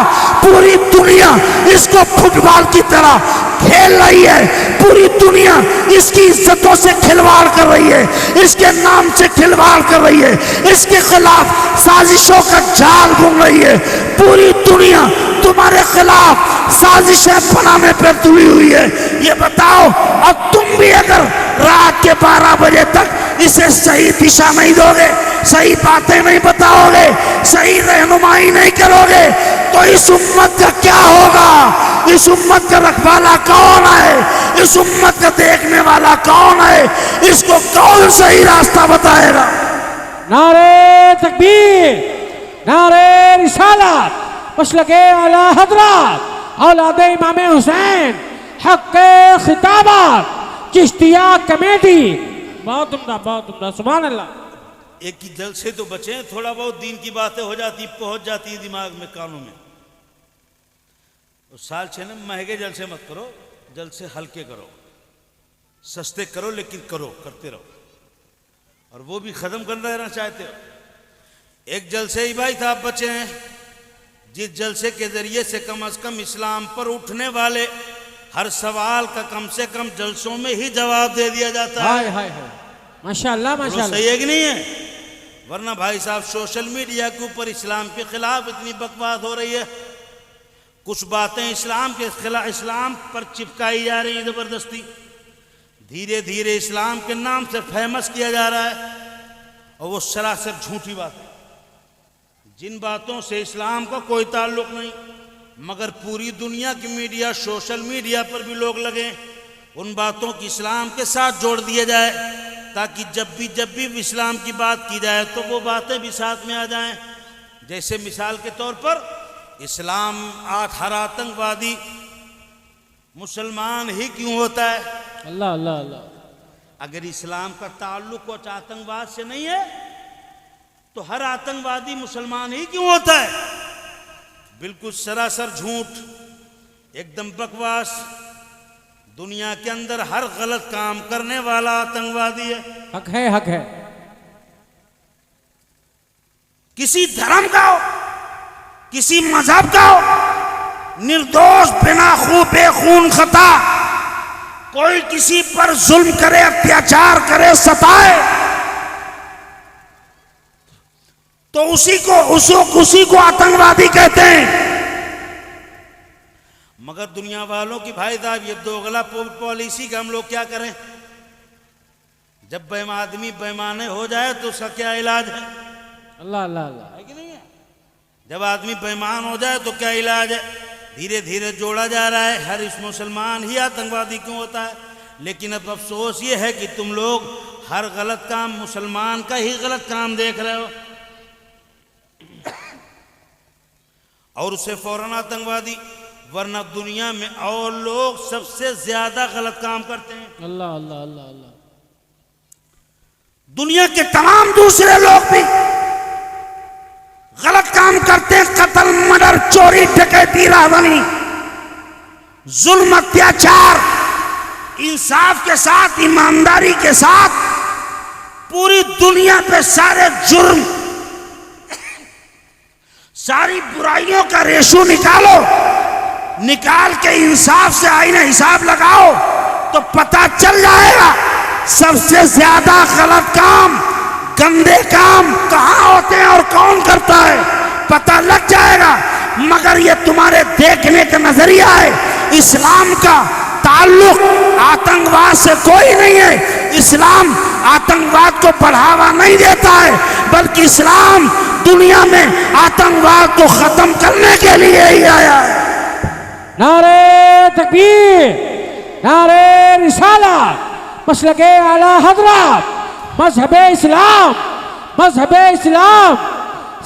पूरी दुनिया इसको फुटबॉल की तरह खेल रही है, पूरी दुनिया इसकी इज्जतों से खिलवाड़ कर रही है, इसके नाम से खिलवाड़ कर रही है, इसके खिलाफ साजिशों का जाल बुन रही है। पूरी दुनिया तुम्हारे खिलाफ साजिशें बनाने पर तुली हुई है। ये बताओ अब तुम भी अगर रात के 12 बजे तक इसे सही दिशा नहीं दोगे, सही बातें नहीं बताओगे, सही रहनुमाई नहीं करोगे, तो इस उम्मत का क्या होगा? इस उम्मत का रखवाला कौन है? इस उम्मत का देखने वाला कौन है? इसको कौन सही रास्ता बताएगा? नारे तकबीर, नारे रिसालत, मसलके आला हजरत औलाद इमाम हुसैन, हक़्क़े खिताबत, चिश्तिया कमेटी। बहुत उम्दा, सुभान अल्लाह। एक की जल से तो बचे, थोड़ा बहुत दीन की बातें हो जाती, पहुंच जाती है दिमाग में, कानों में। तो साल 6 में महंगे जल से मत करो, जल से हल्के करो। सस्ते करो लेकिन करो, करते रहो, और वो भी खत्म करना रहना चाहते हो। एक जलसे ही भाई साहब बचे हैं, जिस जलसे के जरिए से कम इस्लाम पर उठने वाले हर सवाल का कम से कम जलसों में ही जवाब दे दिया जाता है। हाय हाय हाय, माशाल्लाह माशाल्लाह। सही है कि नहीं है? वरना भाई साहब सोशल मीडिया के ऊपर इस्लाम के खिलाफ इतनी बकवास हो रही है, कुछ बातें इस्लाम के खिलाफ इस्लाम पर चिपकाई जा रही है जबरदस्ती, धीरे धीरे इस्लाम के नाम से फेमस किया जा रहा है, और वो सरासर झूठी बात है, जिन बातों से इस्लाम का कोई ताल्लुक नहीं, मगर पूरी दुनिया की मीडिया, सोशल मीडिया पर भी लोग लगे उन बातों की इस्लाम के साथ जोड़ दिए जाए, ताकि जब भी इस्लाम की बात की जाए तो वो बातें भी साथ में आ जाएं। जैसे मिसाल के तौर पर इस्लाम हर आतंकवादी मुसलमान ही क्यों होता है? अल्लाह अल्लाह अल्लाह। अगर इस्लाम का ताल्लुक कुछ आतंकवाद से नहीं है तो हर आतंकवादी मुसलमान ही क्यों होता है? बिल्कुल सरासर झूठ, एकदम बकवास। दुनिया के अंदर हर गलत काम करने वाला आतंकवादी है। हक है, हक है। किसी धर्म का हो, किसी मजहब का हो, निर्दोष बिना बेखून खता कोई किसी पर जुल्म करे, अत्याचार करे, सताए, तो उसी को आतंकवादी कहते हैं। मगर दुनिया वालों की भाई साहब ये दोगला पॉलिसी का हम लोग क्या करें? जब आदमी बेईमान हो जाए तो उसका क्या इलाज है? अल्लाह अल्लाह अल्लाह, है कि नहीं है? जब आदमी बेईमान हो जाए तो क्या इलाज है? धीरे धीरे जोड़ा जा रहा है हर इस मुसलमान ही आतंकवादी क्यों होता है। लेकिन अब अफसोस ये है कि तुम लोग हर गलत काम मुसलमान का ही गलत काम देख रहे हो, और उसे फौरन आतंकवादी। वरना दुनिया में और लोग सबसे ज्यादा गलत काम करते हैं। अल्लाह अल्लाह अल्लाह अल्लाह। दुनिया के तमाम दूसरे लोग भी गलत काम करते हैं, कत्ल, मर्डर, चोरी, डकैती, रावणी, जुल्म, अत्याचार, इंसाफ के साथ, ईमानदारी के साथ पूरी दुनिया पे सारे जुर्म, सारी बुराइयों का रेशो निकाल के इंसाफ से आईना हिसाब लगाओ तो पता चल जाएगा सबसे ज्यादा गलत काम, गंदे काम कहां होते हैं और कौन करता है, पता लग जाएगा। मगर ये तुम्हारे देखने का नजरिया है। इस्लाम का ताल्लुक आतंकवाद से कोई नहीं है। इस्लाम आतंकवाद को बढ़ावा नहीं देता है, बल्कि इस्लाम दुनिया में आतंकवाद को खत्म करने के लिए ही आया है। नारे तकबीर, नारे रिसालत, मसलके आला हजरत, मजहबे इस्लाम, मजहबे इस्लाम,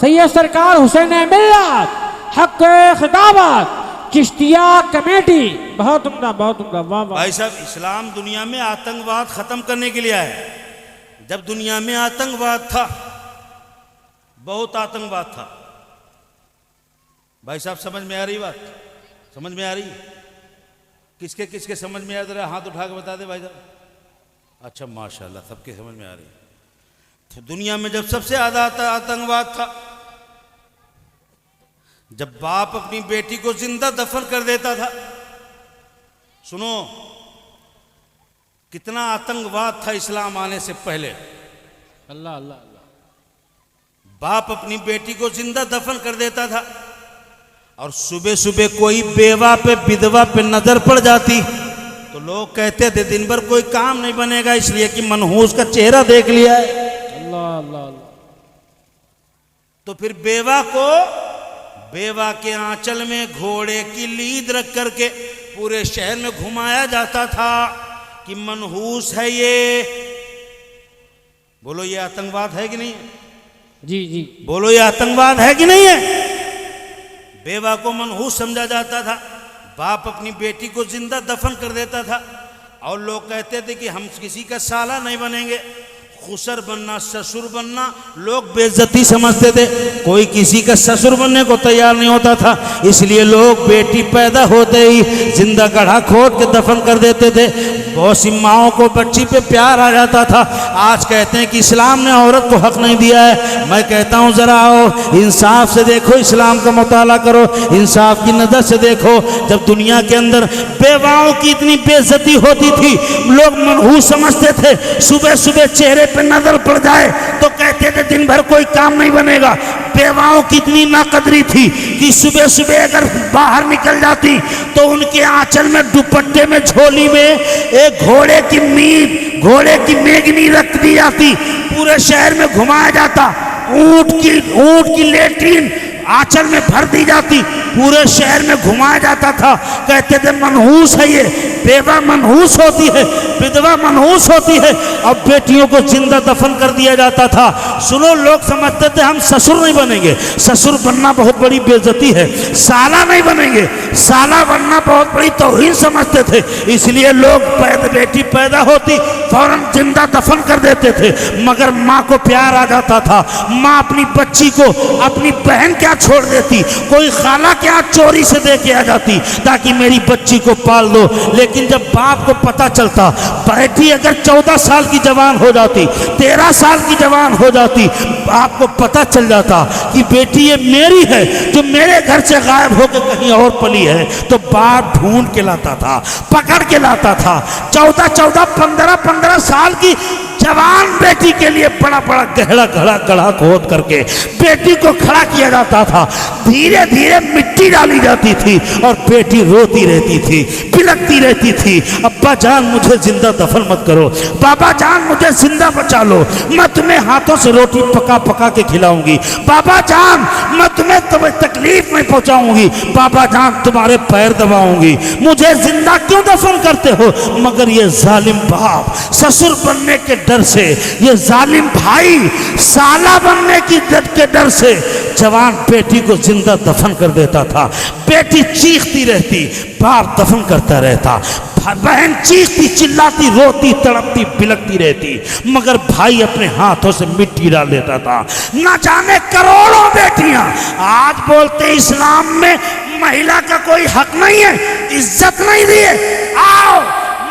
सैयद सरकार हुसैन मिल्लत, हक खिताबत, चिश्तिया कमेटी। बहुत उम्दा, बहुत उम्दा, वाह वाह। भाई साहब, इस्लाम दुनिया में आतंकवाद खत्म करने के लिए आया। जब दुनिया में आतंकवाद था, बहुत आतंकवाद था। भाई साहब समझ में आ रही बात? समझ में आ रही? किसके किसके समझ में आ रहा? हाथ उठा के बता दे भाई साहब। अच्छा माशाल्लाह, सबके समझ में आ रही। तो दुनिया में जब सबसे ज्यादा आतंकवाद था, जब बाप अपनी बेटी को जिंदा दफन कर देता था। सुनो कितना आतंकवाद था इस्लाम आने से पहले। अल्लाह अल्लाह अल्लाह। बाप अपनी बेटी को जिंदा दफन कर देता था, और सुबह सुबह कोई बेवा पे, विधवा पे नजर पड़ जाती तो लोग कहते थे दिन भर कोई काम नहीं बनेगा, इसलिए कि मनहूस का चेहरा देख लिया है। अल्लाह अल्लाह अल्लाह। तो फिर बेवा के आंचल में घोड़े की लीद रख करके पूरे शहर में घुमाया जाता था कि मनहूस है ये। बोलो ये आतंकवाद है कि नहीं? जी जी। बोलो ये आतंकवाद है कि नहीं है? बेवा को मनहूस समझा जाता था, बाप अपनी बेटी को जिंदा दफन कर देता था, और लोग कहते थे कि हम किसी का साला नहीं बनेंगे, खुसर बनना, ससुर बनना लोग बेइज्जती समझते थे। कोई किसी का ससुर बनने को तैयार नहीं होता था, इसलिए लोग बेटी पैदा होते ही जिंदा गड्ढा खोद के दफन कर देते थे। बहुत सी माओं को बच्ची पे प्यार आ जाता था। आज कहते हैं कि इस्लाम ने औरत को हक नहीं दिया है। मैं कहता हूँ जरा आओ इंसाफ से देखो, इस्लाम का मुताला करो, इंसाफ की नज़र से देखो। जब दुनिया के अंदर बेवाओं की इतनी बेइज्जती होती थी, लोग मनहूस समझते थे। सुबह सुबह चेहरे पे नजर पड़ जाए तो कहते थे दिन भर कोई काम नहीं बनेगा। बेवाओं की इतनी नाकदरी थी कि सुबह सुबह अगर बाहर निकल जाती तो उनके आंचल में, दुपट्टे में, झोली में एक घोड़े की मीट, घोड़े की मेगनी रख दी जाती, पूरे शहर में घुमाया जाता। ऊंट की लेट्रिन आंचल में भर दी जाती, पूरे शहर में घुमाया जाता था। कहते थे मनहूस है ये, बेवा मनहूस होती है, विधवा मनहूस होती है। अब बेटियों को जिंदा दफन कर दिया जाता था। सुनो, लोग समझते थे हम ससुर नहीं बनेंगे, ससुर बनना बहुत बड़ी बेइज्जती है, साला नहीं बनेंगे, साला बनना बहुत बड़ी तौहीन समझते थे। इसलिए लोग बेटी पैदा होती फौरन जिंदा दफन कर देते थे। मगर माँ को प्यार आ जाता था, माँ अपनी बच्ची को अपनी बहन क्या छोड़ देती, कोई खाला क्या चोरी से दे के आ जाती ताकि मेरी बच्ची को पाल दो। लेकिन जब बाप को पता चलता, बेटी अगर 14 साल की जवान हो जाती, 13 साल की जवान हो जाती, बाप को पता चल जाता कि बेटी ये मेरी है जो मेरे घर से गायब होकर कहीं और पली है, तो बाप ढूंढ के लाता था, पकड़ के लाता था। 14-14, 15-15 साल की जवान बेटी के लिए बड़ा बड़ा गड्ढा खोद करके बेटी को खड़ा किया जाता था। धीरे धीरे मिट्टी डाली जाती थी और बेटी रोती रहती थी, बिलखती रहती थी, अब्बा जान मुझे जिंदा दफन मत करो, बाबा जान मुझे जिंदा बचा लो, मैं तुम्हें हाथों से रोटी पका पका के खिलाऊंगी, बाबा जान मैं तुम्हें तकलीफ नहीं पहुंचाऊंगी, बाबा जान तुम्हारे पैर दबाऊंगी, मुझे जिंदा क्यों दफन करते हो। मगर ये जालिम बाप ससुर बनने के डर से, ये जालिम भाई साला बनने की के डर से जवान बेटी को जिंदा दफन कर देता था। बेटी चीखती रहती, बाप दफन करता रहता, बहन चीखती, चिल्लाती, रोती, तड़पती, बिलखती रहती, मगर भाई अपने हाथों से मिट्टी डाल देता था। न जाने करोड़ों बेटियां आज बोलते इस्लाम में महिला का कोई हक नहीं है, इज्जत नहीं दी है। आओ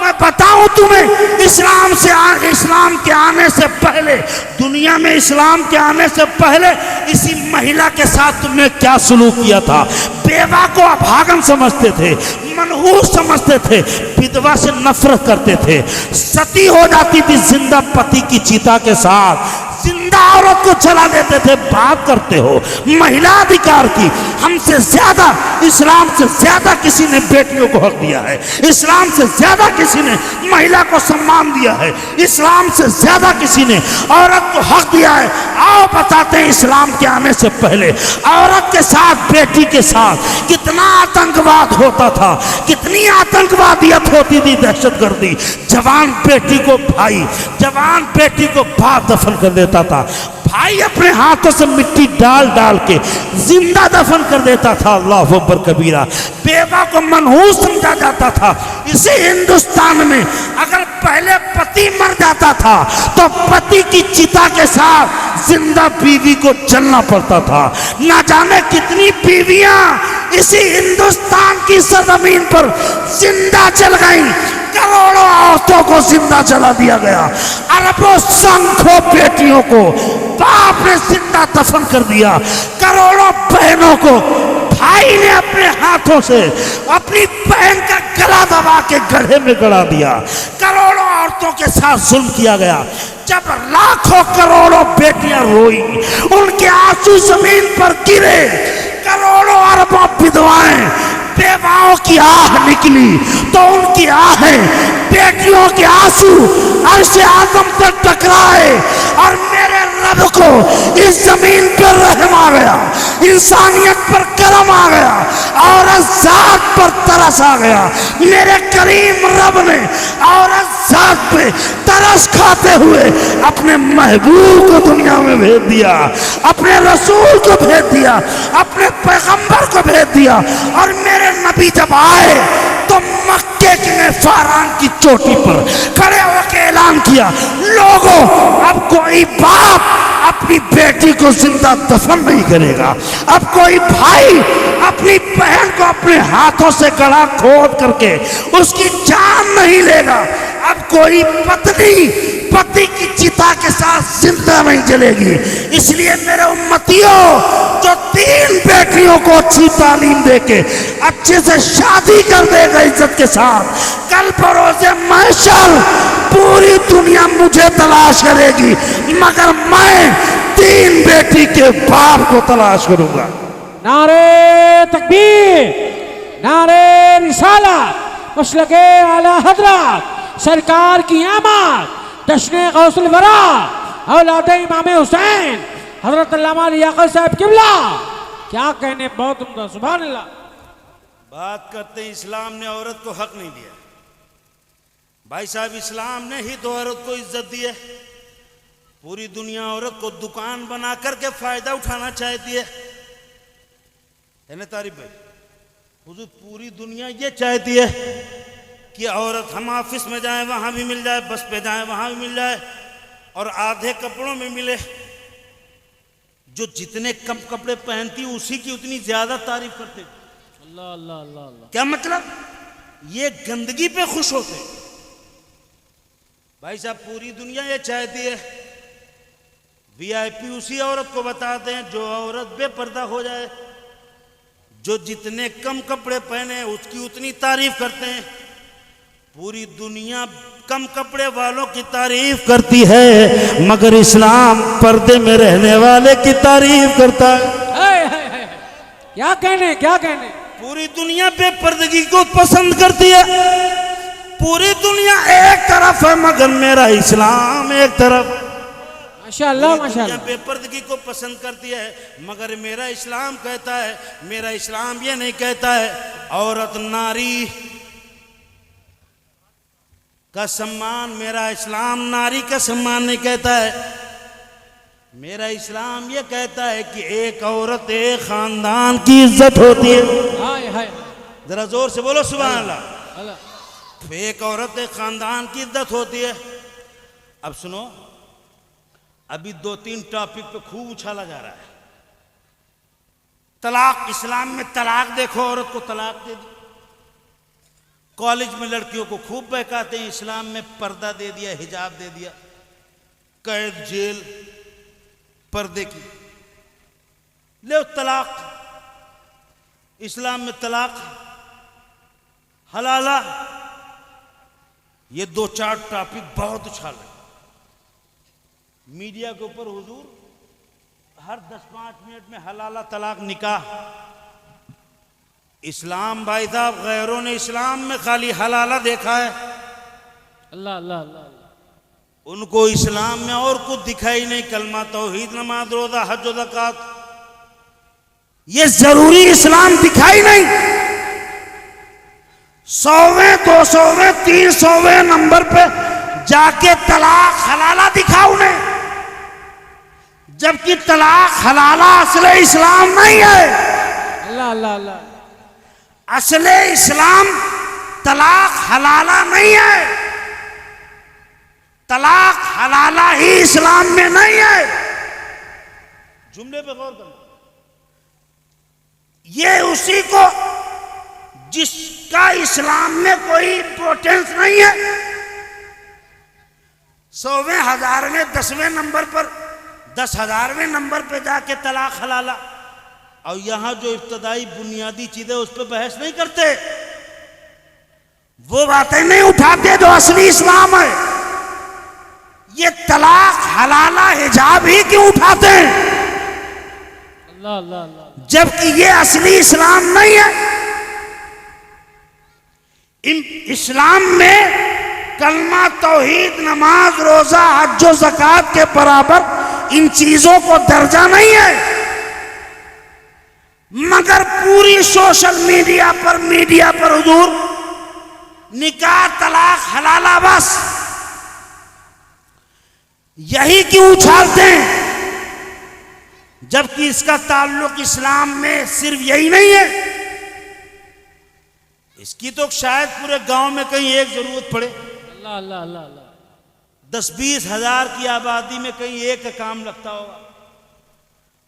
मैं बताऊं तुम्हें, इस्लाम के आने से पहले, दुनिया में इस्लाम के आने से पहले इसी महिला के साथ तुमने क्या सलूक किया था। बेवा को अभागन समझते थे, मनहूस समझते थे, विधवा से नफरत करते थे, सती हो जाती थी जिंदा पति की चिता के साथ, जिंदा औरत को चला देते थे। बात करते हो महिला अधिकार की, हमसे ज्यादा, इस्लाम से ज्यादा किसी ने बेटियों को हक दिया है, इस्लाम से ज्यादा किसी ने महिला को सम्मान दिया है, इस्लाम से ज्यादा किसी ने औरत को हक दिया है। आओ बताते हैं इस्लाम के आने से पहले औरत के साथ, बेटी के साथ कितना आतंकवाद होता था, कितनी आतंकवादियत होती थी, दहशतगर्दी। जवान बेटी को भाई, जवान बेटी को बाप दफन कर देता था। भाई अपने हाथों से मिट्टी डाल डाल के जिंदा दफन कर देता था। अल्लाह अकबर कबीरा। बेवा को मनहूस समझा जाता था। इसी हिंदुस्तान में अगर पहले पति मर जाता था तो पति की चिता के साथ जिंदा बीवी को जलना पड़ता था। ना जाने कितनी बीवियां इसी हिंदुस्तान की सरजमीन पर जिंदा जल गई, करोड़ों औरतों को जिंदा जला दिया गया, अरबों संख्यों बेटियों को बाप ने जिंदा दफन कर दिया, करोड़ों बहनों को भाई ने अपने हाथों से अपनी बहन का गला दबा के गड्ढे में गड़ा दिया। करोड़ों औरतों के साथ जुल्म किया गया। जब लाखों करोड़ों बेटियां रोई, उनके आंसू जमीन पर गिरे, करोड़ों अरबों विधवाएं, बेवाओं की आह निकली तो उनकी आहें, बेटियों के आंसू अर्श आज़म तक टकराए और मेरे रब को इस जमीन पर रहम आ गया, इंसानियत पर करम आ गया और जात पर तरस आ गया। मेरे करीम रब ने औरत जात पे तरस खाते हुए अपने महबूब को दुनिया में भेज दिया, अपने रसूल को भेज दिया, अपने पैगंबर को भेज दिया। और मेरे नबी जब आए तो मक्के के फारान की चोटी पर खड़े होकर ऐलान किया, लोगों अब कोई बाप अपनी बेटी को जिंदा दफन नहीं करेगा, अब कोई भाई अपनी बहन को अपने हाथों से गला खोद करके उसकी जान नहीं लेगा, अब कोई पत्नी पति की चिता के साथ जिंदा नहीं जलेगी। इसलिए मेरे उम्मतियों, जो 3 बेटियों को अच्छी तालीम देके अच्छे से शादी कर देगा इज्जत के साथ, कल बरोज़े महशर पूरी दुनिया मुझे तलाश करेगी, मगर मैं 3 बेटी के बाप को तलाश करूंगा। नारे तकबीर, नारे रिसालत, मसलके आला हजरत सरकार की आमद, जश्न गौसुल वरा औलाद इमाम हुसैन हजरत अल्लामा लियाकत साहब किबला। क्या कहने, बहुत उम्दा, सुभान अल्लाह। बात करते हैं इस्लाम ने औरत को हक नहीं दिया। भाई साहब, इस्लाम ने ही तो औरत को इज्जत दी है। पूरी दुनिया औरत को दुकान बना करके फायदा उठाना चाहती है ना तारिफ भाई? हुजूर, पूरी दुनिया ये चाहती है कि औरत, हम ऑफिस में जाएं वहां भी मिल जाए, बस पे जाएं वहां भी मिल जाए, और आधे कपड़ों में मिले। जो जितने कम कपड़े पहनती उसी की उतनी ज्यादा तारीफ करते। अल्लाह अल्लाह अल्लाह अल्लाह। क्या मतलब? ये गंदगी पे खुश होते। भाई साहब, पूरी दुनिया ये चाहती है वीआईपी उसी औरत को बताते हैं जो औरत बेपर्दा हो जाए। जो जितने कम कपड़े पहने उसकी उतनी तारीफ करते हैं। पूरी दुनिया कम कपड़े वालों की तारीफ करती है, मगर इस्लाम पर्दे में रहने वाले की तारीफ करता है। क्या कहने, क्या कहने। पूरी दुनिया बेपर्दगी को पसंद करती है। पूरी दुनिया एक तरफ है, मगर मेरा इस्लाम एक तरफ। माशाअल्लाह माशाअल्लाह। बेपर्दगी को पसंद करती है, मगर मेरा इस्लाम कहता है, मेरा इस्लाम ये नहीं कहता है औरत नारी का सम्मान, मेरा इस्लाम नारी का सम्मान नहीं कहता है। मेरा इस्लाम ये कहता है कि एक औरत एक खानदान की इज्जत होती है। हाय हाय, जरा जोर से बोलो सुभान अल्लाह। अल्लाह। एक औरत एक खानदान की इज्जत होती है। अब सुनो, अभी 2-3 टॉपिक पे खूब उछाला जा रहा है। तलाक, इस्लाम में तलाक देखो, औरत को तलाक दे दी। कॉलेज में लड़कियों को खूब बहकाते हैं, इस्लाम में पर्दा दे दिया, हिजाब दे दिया, कैद, जेल, पर्दे की। ले तलाक, इस्लाम में तलाक, हलाला, ये 2-4 टॉपिक बहुत उछाल रहे मीडिया के ऊपर। हुजूर हर 10-5 मिनट में हलाला, तलाक, निकाह। इस्लाम भाई साहब, गैरों ने इस्लाम में खाली हलाला देखा है। अल्लाह अल्लाह अल्लाह। उनको इस्लाम में और कुछ दिखाई नहीं। कलमा, तौहीद, नमाज, रोजा, हज और ज़कात, ये जरूरी इस्लाम दिखाई नहीं। 100वें, 200वें, 300वें नंबर पे जाके तलाक, हलाला दिखा उन्हें, जबकि तलाक, हलाला असले इस्लाम नहीं है। अल्लाह अल्लाह अल्लाह। असले इस्लाम तलाक, हलाला नहीं है। तलाक, हलाला ही इस्लाम में नहीं है। जुमले पे गौर करना। ये उसी को जिसका इस्लाम में कोई इंपॉर्टेंस नहीं है, 100वें, 1000वें, 10वें नंबर पर, 10,000वें नंबर पे जाके तलाक, हलाला, और यहां जो इब्तदाई बुनियादी चीजें उस पर बहस नहीं करते। वो बातें नहीं उठाते जो असली इस्लाम है। ये तलाक, हलाला, हिजाब ही क्यों उठाते हैं? अल्लाह अल्लाह अल्लाह। जबकि ये असली इस्लाम नहीं है। इस्लाम में कलमा, तौहीद, नमाज, रोजा, हज और ज़कात के बराबर इन चीजों को दर्जा नहीं है। मगर पूरी सोशल मीडिया पर हुजूर निकाह, तलाक, हलाला, बस यही क्यों उछालते हैं? जबकि इसका ताल्लुक इस्लाम में सिर्फ यही नहीं है। इसकी तो शायद पूरे गांव में कहीं एक जरूरत पड़े, अल्लाह अल्लाह अल्लाह अल्लाह। 10-20 हजार की आबादी में कहीं एक का काम लगता होगा।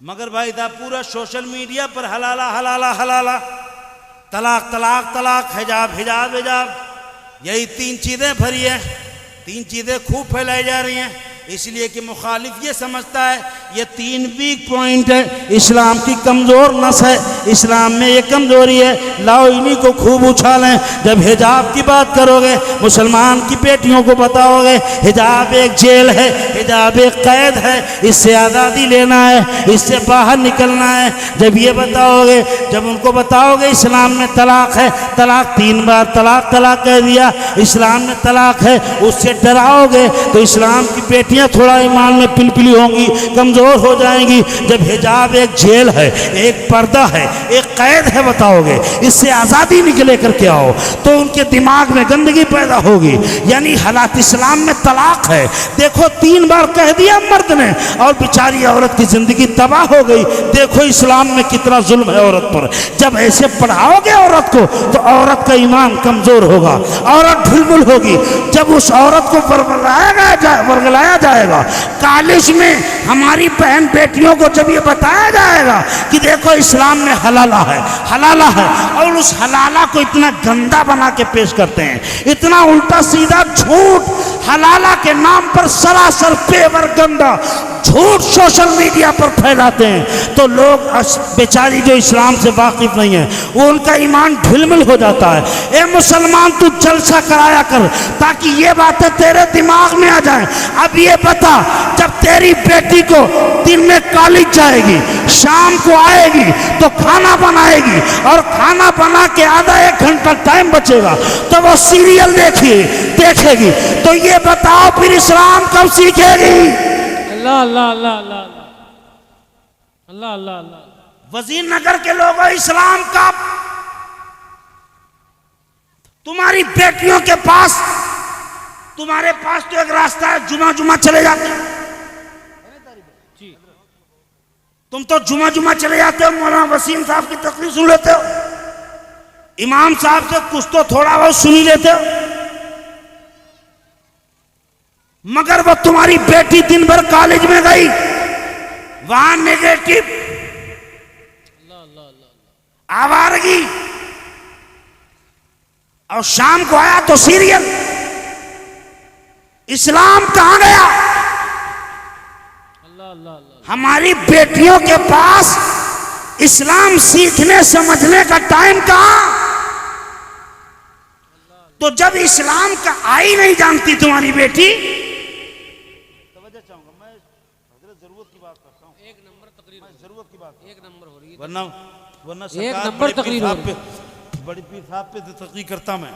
मगर भाई साहब पूरा सोशल मीडिया पर हलाला हलाला हलाला, तलाक तलाक तलाक, हिजाब हिजाब हिजाब, यही 3 चीज़ें भरी हैं। 3 चीज़ें खूब फैलाई जा रही हैं, इसलिए कि मुखालिफ ये समझता है ये 3 वीक पॉइंट है, इस्लाम की कमज़ोर नस है, इस्लाम में ये कमज़ोरी है, लाओ इन्हीं को खूब उछालें। जब हिजाब की बात करोगे, मुसलमान की बेटियों को बताओगे हिजाब एक जेल है, हिजाब एक कैद है, इससे आज़ादी लेना है, इससे बाहर निकलना है। जब ये बताओगे, जब उनको बताओगे इस्लाम में तलाक है, तलाक 3 बार तलाक तलाक कह दिया, इस्लाम में तलाक है, उससे डराओगे तो इस्लाम की बेटियां थोड़ा ईमान में पिलपिली होंगी, कमज़ोर हो जाएंगी। जब हिजाब एक जेल है, एक पर्दा है, एक कैद है बताओगे, इससे आज़ादी निकले करके आओ, तो उनके दिमाग में गंदगी पैदा होगी। यानी हालात इस्लाम में तलाक है, देखो 3 बार कह दिया मर्द ने और बेचारी औरत की ज़िंदगी तबाह हो गई। देखो इस्लाम में कितना जुल्म है औरत पर। जब ऐसे पढ़ाओगे औरत को तो औरत का ईमान कमज़ोर होगा, औरत ढुलमुल होगी। जब उस औरत को वर्गलाया जाएगा कॉलेज में, हमारी बहन बेटियों को जब ये बताया जाएगा कि देखो इस्लाम में हलाला है, हलाला है, और उस हलाला को इतना गंदा बना के पेश करते हैं, इतना उल्टा सीधा झूठ हलाला के नाम पर सरासर पेवर गंदा झूठ सोशल मीडिया पर फैलाते हैं, तो लोग बेचारी जो इस्लाम से वाकिफ नहीं है वो उनका ईमान ढिलमिल हो जाता है। ए मुसलमान, तू जलसा कराया कर ताकि ये बातें तेरे दिमाग में आ जाएं। अब ये बता, जब तेरी बेटी को दिन में कॉलेज जाएगी, शाम को आएगी तो खाना बनाएगी, और खाना बना के आधा 1 घंटा टाइम बचेगा तो वो सीरियल देखेगी, तो ये बताओ फिर इस्लाम कब सीखेगी? अल्लाह अल्लाह अल्लाह अल्लाह अल्लाह अल्लाह अल्लाह। वजीर नगर के लोगों, इस्लाम का तुम्हारी बेटियों के पास, तुम्हारे पास तो एक रास्ता है, जुमा जुमा चले जाते हो, तुम तो जुमा जुमा चले जाते हो, मौलाना वसीम साहब की तकरीर सुन लेते हो, इमाम साहब से कुछ तो थोड़ा बहुत सुन ही लेते हो। मगर वो तुम्हारी बेटी दिन भर कॉलेज में गई, वहां नेगेटिव आवारगी, और शाम को आया तो सीरियल। इस्लाम कहां गया? हमारी बेटियों के पास इस्लाम सीखने समझने का टाइम कहां? तो जब इस्लाम का आई नहीं जानती तुम्हारी बेटी, वरना एक नंबर तकरीर हो रही है। बड़ी पीर साहब पे तकरीर करता मैं,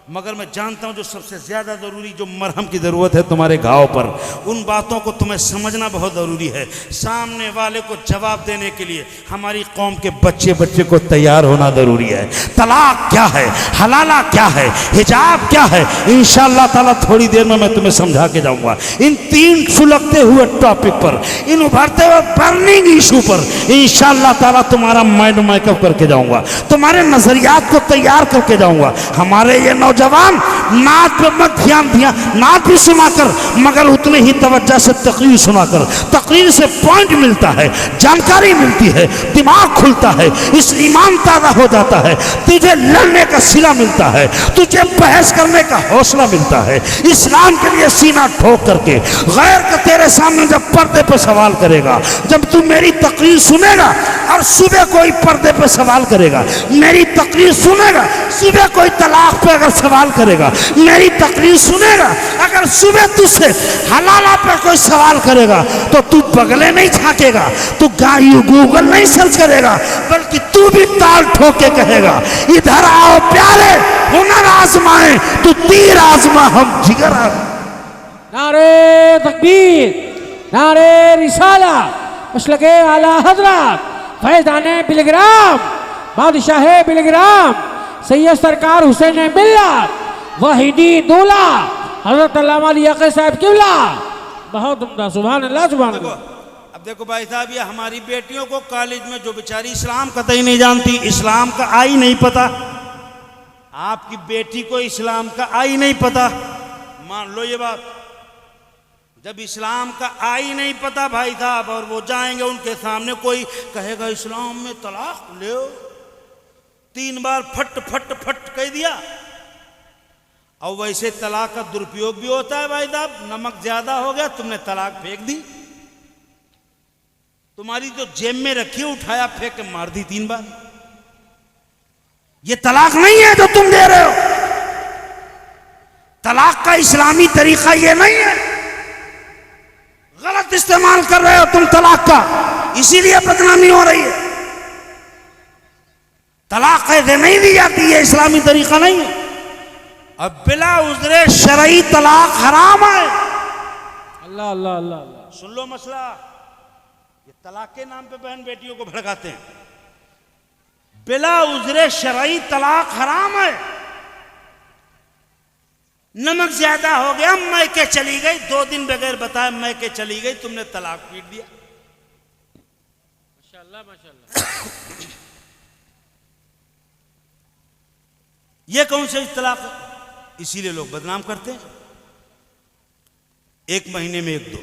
मगर मैं जानता हूं जो सबसे ज्यादा जरूरी, जो मरहम की जरूरत है तुम्हारे घाव पर, उन बातों को तुम्हें समझना बहुत जरूरी है। सामने वाले को जवाब देने के लिए हमारी कौम के बच्चे को तैयार होना जरूरी है। तलाक क्या है, हलाला क्या है, हिजाब क्या है, इंशाअल्लाह ताला थोड़ी देर में मैं तुम्हें समझा के जाऊंगा। इन 3 सुलगते हुए टॉपिक पर, इन उभरते हुए बर्निंग इशू पर इंशाअल्लाह ताला तुम्हारा माइंड मेकअप करके जाऊंगा, तुम्हारे नजरियात को तैयार करके जाऊंगा। हमारे ये जवान नात पे मत ध्यान दिया, नात भी सुना कर, मगर उतने ही तवज्जो से तकरीर सुना कर। तकरीर से पॉइंट मिलता है, जानकारी मिलती है, दिमाग खुलता है, इस ईमान ताज़ा हो जाता है, तुझे लड़ने का सिला मिलता है, तुझे बहस करने का हौसला मिलता है। इस्लाम के लिए सीना ठोक करके गैर का तेरे सामने जब पर्दे पे सवाल करेगा, जब तू मेरी तकरीर सुनेगा और सुबह कोई पर्दे पे सवाल करेगा, मेरी तकरीर सुनेगा, सुबह कोई तलाक पे अगर सवाल करेगा, मेरी तकरीर सुनेगा, अगर सुबह तुझसे हलाला पे कोई सवाल करेगा तो तू बगले नहीं झांकेगा, तू गूगल नहीं सर्च करेगा, बल्कि तू भी ताल ठोक के कहेगा इधर आओ प्यारे, हुनर आजमाए, तू तीर आजमा, हम जिगर आजमा। नारे तकबीर, नारे रिसाला, मसलके आला हजरत फैज़ाने बिलग्राम, बादशाह बिलग्राम, सैयद सरकार हुसैन मिल्लत, वाहिदी दूल्हा हजरत अल्लामा अली याक़ी साहब किबला। बहुत उम्दा, सुभान अल्लाह सुभान अल्लाह। अब देखो भाई साहब, ये हमारी बेटियों को कॉलेज में जो बेचारी इस्लाम कतई नहीं जानती, इस्लाम का आई नहीं पता, आपकी बेटी को इस्लाम का आई नहीं पता, मान लो ये बात। जब इस्लाम का आई नहीं पता भाई साहब, और वो जाएंगे उनके सामने, कोई कहेगा इस्लाम में तलाक ले, 3 बार फट फट फट कह दिया। और वैसे तलाक का दुरुपयोग भी होता है भाई साहब, नमक ज्यादा हो गया तुमने तलाक फेंक दी, तुम्हारी जो जेब में रखी उठाया फेंक के मार दी 3 बार। ये तलाक नहीं है जो तुम दे रहे हो। तलाक का इस्लामी तरीका ये नहीं है, गलत इस्तेमाल कर रहे हो तुम तलाक का, इसीलिए बदनामी हो रही है। तलाक कैसे नहीं दी जाती है, इस्लामी तरीका नहीं है। अब बिला उजरे शरई तलाक हराम है। अल्लाह अल्लाह अल्लाह अल्लाह। सुन लो मसला, ये तलाक के नाम पे बहन बेटियों को भड़काते हैं। बिला उजरे शरई तलाक हराम है। नमक ज्यादा हो गया, मैके चली गई, 2 दिन बगैर बताए मैके चली गई, तुमने तलाक पीट दिया। माशाअल्लाह माशाअल्लाह। ये कौन सी तलाक है? इसीलिए लोग बदनाम करते हैं। 1 महीने में 1-2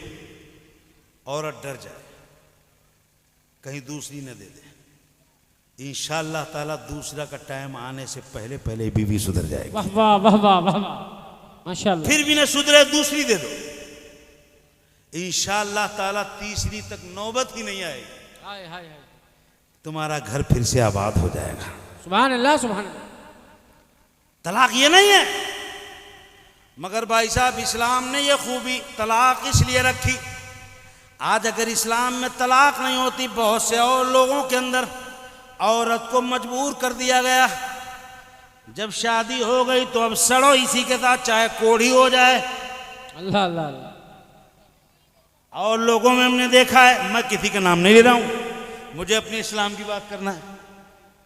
औरत डर जाए कहीं दूसरी न दे दे, इंशाअल्लाह ताला दूसरा का टाइम आने से पहले पहले बीवी सुधर जाएगी। वाह वाह वाह वाह वाह वाह, माशाअल्लाह। फिर भी न सुधरे दूसरी दे दो, इंशाअल्लाह ताला तीसरी तक नौबत ही नहीं आएगी, हाय हाय हाय। तुम्हारा घर फिर से आबाद हो जाएगा। सुभान अल्लाह सुभान अल्लाह। तलाक ये नहीं है, मगर भाई साहब इस्लाम ने ये खूबी तलाक इसलिए रखी। आज अगर इस्लाम में तलाक नहीं होती, बहुत से और लोगों के अंदर औरत को मजबूर कर दिया गया, जब शादी हो गई तो अब सड़ो इसी के साथ, चाहे कोढ़ी हो जाए। अल्लाह अल्लाह अल्लाह। और लोगों में हमने देखा है, मैं किसी का नाम नहीं ले रहा हूं, मुझे अपने इस्लाम की बात करना है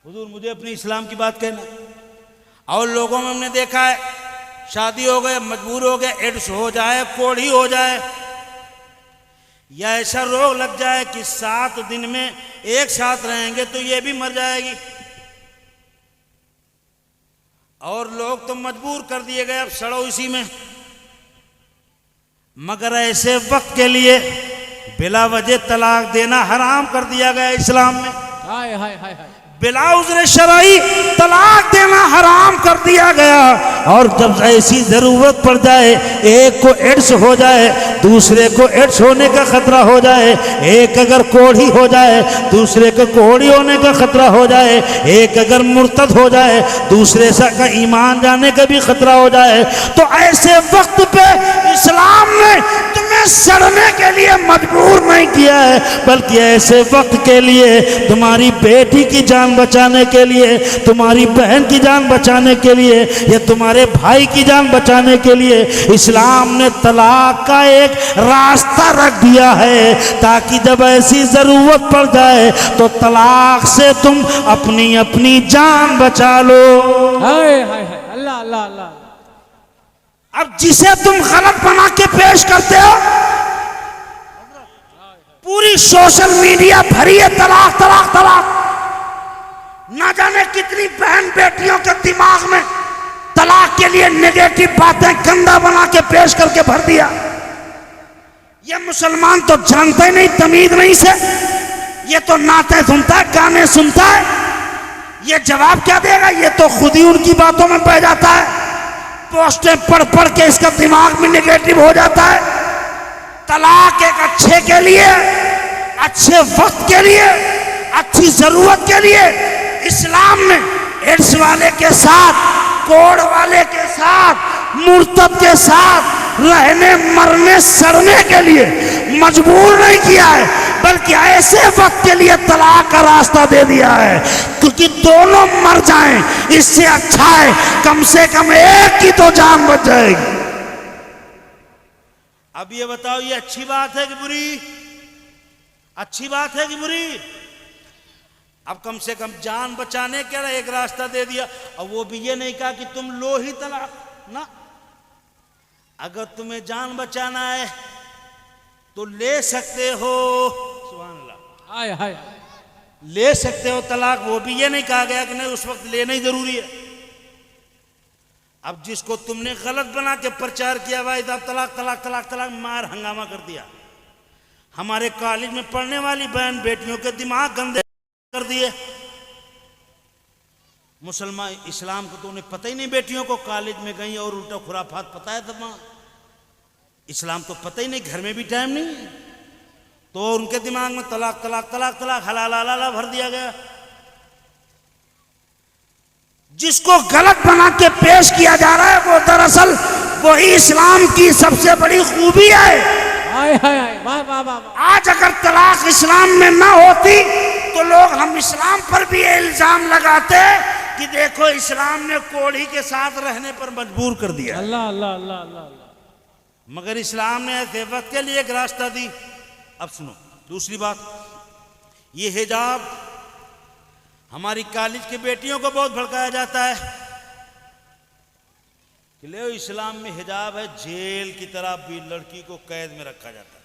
हुजूर, मुझे अपने इस्लाम की बात कहना है। और लोगों में हमने देखा है, शादी हो गए, मजबूर हो गए, एड्स हो जाए, कोढ़ी हो जाए, या ऐसा रोग लग जाए कि 7 दिन में एक साथ रहेंगे तो ये भी मर जाएगी। और लोग तो मजबूर कर दिए गए, अब सड़ो इसी में। मगर ऐसे वक्त के लिए बिला वजह तलाक देना हराम कर दिया गया इस्लाम में। हाय हाय हाय हाय। बिला उज़्र शरई तलाक देना हराम कर दिया गया। और जब ऐसी जरूरत पड़ जाए, एक को एड्स हो जाए, दूसरे को एड्स होने का खतरा हो जाए, एक अगर कोढ़ी हो जाए, दूसरे को कोढ़ी होने का खतरा हो जाए, एक अगर मुर्तद हो जाए, दूसरे का ईमान जाने का भी खतरा हो जाए, तो ऐसे वक्त पे इस्लाम ने तुम्हें सड़ने के लिए मजबूर नहीं किया है, बल्कि ऐसे वक्त के लिए तुम्हारी बेटी की जान बचाने के लिए, तुम्हारी बहन की जान बचाने के लिए, या तुम्हारे भाई की जान बचाने के लिए इस्लाम ने तलाक का एक रास्ता रख दिया है, ताकि जब ऐसी जरूरत पड़ जाए तो तलाक से तुम अपनी अपनी जान बचा लो। हाय हाय हाय। अल्लाह अल्लाह अल्लाह। अब जिसे तुम गलत बना के पेश करते हो, पूरी सोशल मीडिया भरी है तलाक तलाक तलाक। ना जाने कितनी बहन बेटियों के दिमाग में तलाक के लिए नेगेटिव बातें गंदा बना के पेश करके भर दिया। ये मुसलमान तो जानता ही नहीं, तमीज नहीं से, ये तो नाते सुनता है, गाने सुनता है, ये जवाब क्या देगा? ये तो खुद ही उनकी बातों में बह जाता है, पोस्टें पढ़ पढ़ के इसका दिमाग में नेगेटिव हो जाता है। तलाक एक अच्छे के लिए, अच्छे वक्त के लिए, अच्छी जरूरत के लिए इस्लाम ने एड्स वाले के साथ, कोढ़ वाले के साथ, मुर्तद के साथ रहने मरने सड़ने के लिए मजबूर नहीं किया है, बल्कि ऐसे वक्त के लिए तलाक का रास्ता दे दिया है, क्योंकि दोनों मर जाएं इससे अच्छा है कम से कम एक की तो जान बच जाएगी। अब ये बताओ, ये अच्छी बात है कि बुरी? अच्छी बात है कि बुरी? अब कम से कम जान बचाने के लिए एक रास्ता दे दिया, और वो भी ये नहीं कहा कि तुम लो ही तलाक ना। अगर तुम्हें जान बचाना है तो ले सकते हो, सुभान अल्लाह, हाय हाय। ले सकते हो तलाक। वो भी ये नहीं कहा गया कि नहीं उस वक्त लेना ही जरूरी है। अब जिसको तुमने गलत बना के प्रचार किया भाई साहब, तलाक तलाक तलाक तलाक मार हंगामा कर दिया। हमारे कॉलेज में पढ़ने वाली बहन बेटियों के दिमाग गंदे कर दिए। मुसलमान इस्लाम को तो उन्हें पता ही नहीं, बेटियों को कॉलेज में गई और उल्टा खुराफात पता है तब वहां। इस्लाम तो पता ही नहीं, घर में भी टाइम नहीं, तो उनके दिमाग में तलाक तलाक तलाक तलाक हलाल हलाला भर दिया गया। जिसको गलत बना के पेश किया जा रहा है वो दरअसल वही इस्लाम की सबसे बड़ी खूबी है। हाय हाय हाय, वाह वाह वाह वाह। आज अगर तलाक इस्लाम में ना होती तो लोग हम इस्लाम पर भी ये इल्जाम लगाते कि देखो इस्लाम ने कोढ़ी के साथ रहने पर मजबूर कर दिया। अल्लाह अल्लाह अल्लाह अल्लाह अल्लाह। मगर इस्लाम ने ऐसे वक्त के लिए एक रास्ता दी। अब सुनो दूसरी बात, ये हिजाब हमारी कॉलेज की बेटियों को बहुत भड़काया जाता है कि ले इस्लाम में हिजाब है, जेल की तरह भी लड़की को कैद में रखा जाता है।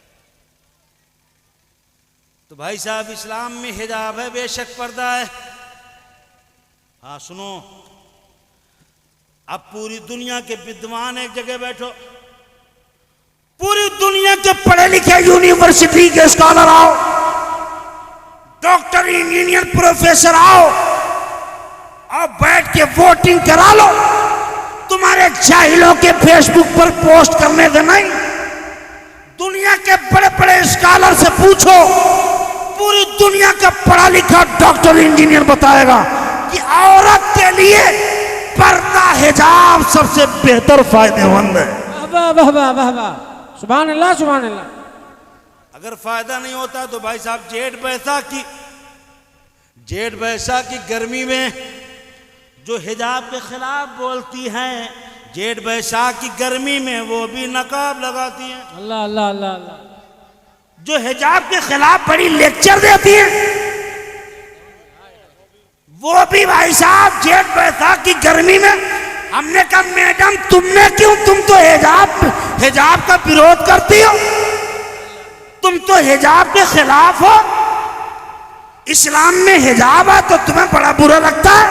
तो भाई साहब इस्लाम में हिजाब है, बेशक पर्दा है। हाँ सुनो, अब पूरी दुनिया के विद्वान एक जगह बैठो, पूरी दुनिया के पढ़े लिखे यूनिवर्सिटी के स्कॉलर आओ, डॉक्टर इंजीनियर प्रोफेसर आओ और बैठ के वोटिंग करा लो। तुम्हारे जाहिलों के फेसबुक पर पोस्ट करने से नहीं, दुनिया के बड़े बड़े स्कॉलर से पूछो, पूरी दुनिया का पढ़ा लिखा डॉक्टर इंजीनियर बताएगा कि औरत के लिए पर्दा हिजाब सबसे बेहतर फायदेमंद है। वाह वाह वाह वाह वाह, सुभान अल्लाह सुभान अल्लाह। अगर फायदा नहीं होता तो भाई साहब जेठ बैसाख की गर्मी में जो हिजाब के खिलाफ बोलती हैं, जेठ बैसाख की गर्मी में वो भी नकाब लगाती हैं। अल्लाह अल्लाह अल्लाह अल्लाह। जो हिजाब के खिलाफ बड़ी लेक्चर देती है वो भी भाई साहब जेठ बैसाख की गर्मी में। हमने कहा मैडम तुमने क्यों, तुम तो हिजाब का विरोध करती हो, तुम तो हिजाब के खिलाफ हो, इस्लाम में हिजाब है तो तुम्हें बड़ा बुरा लगता है।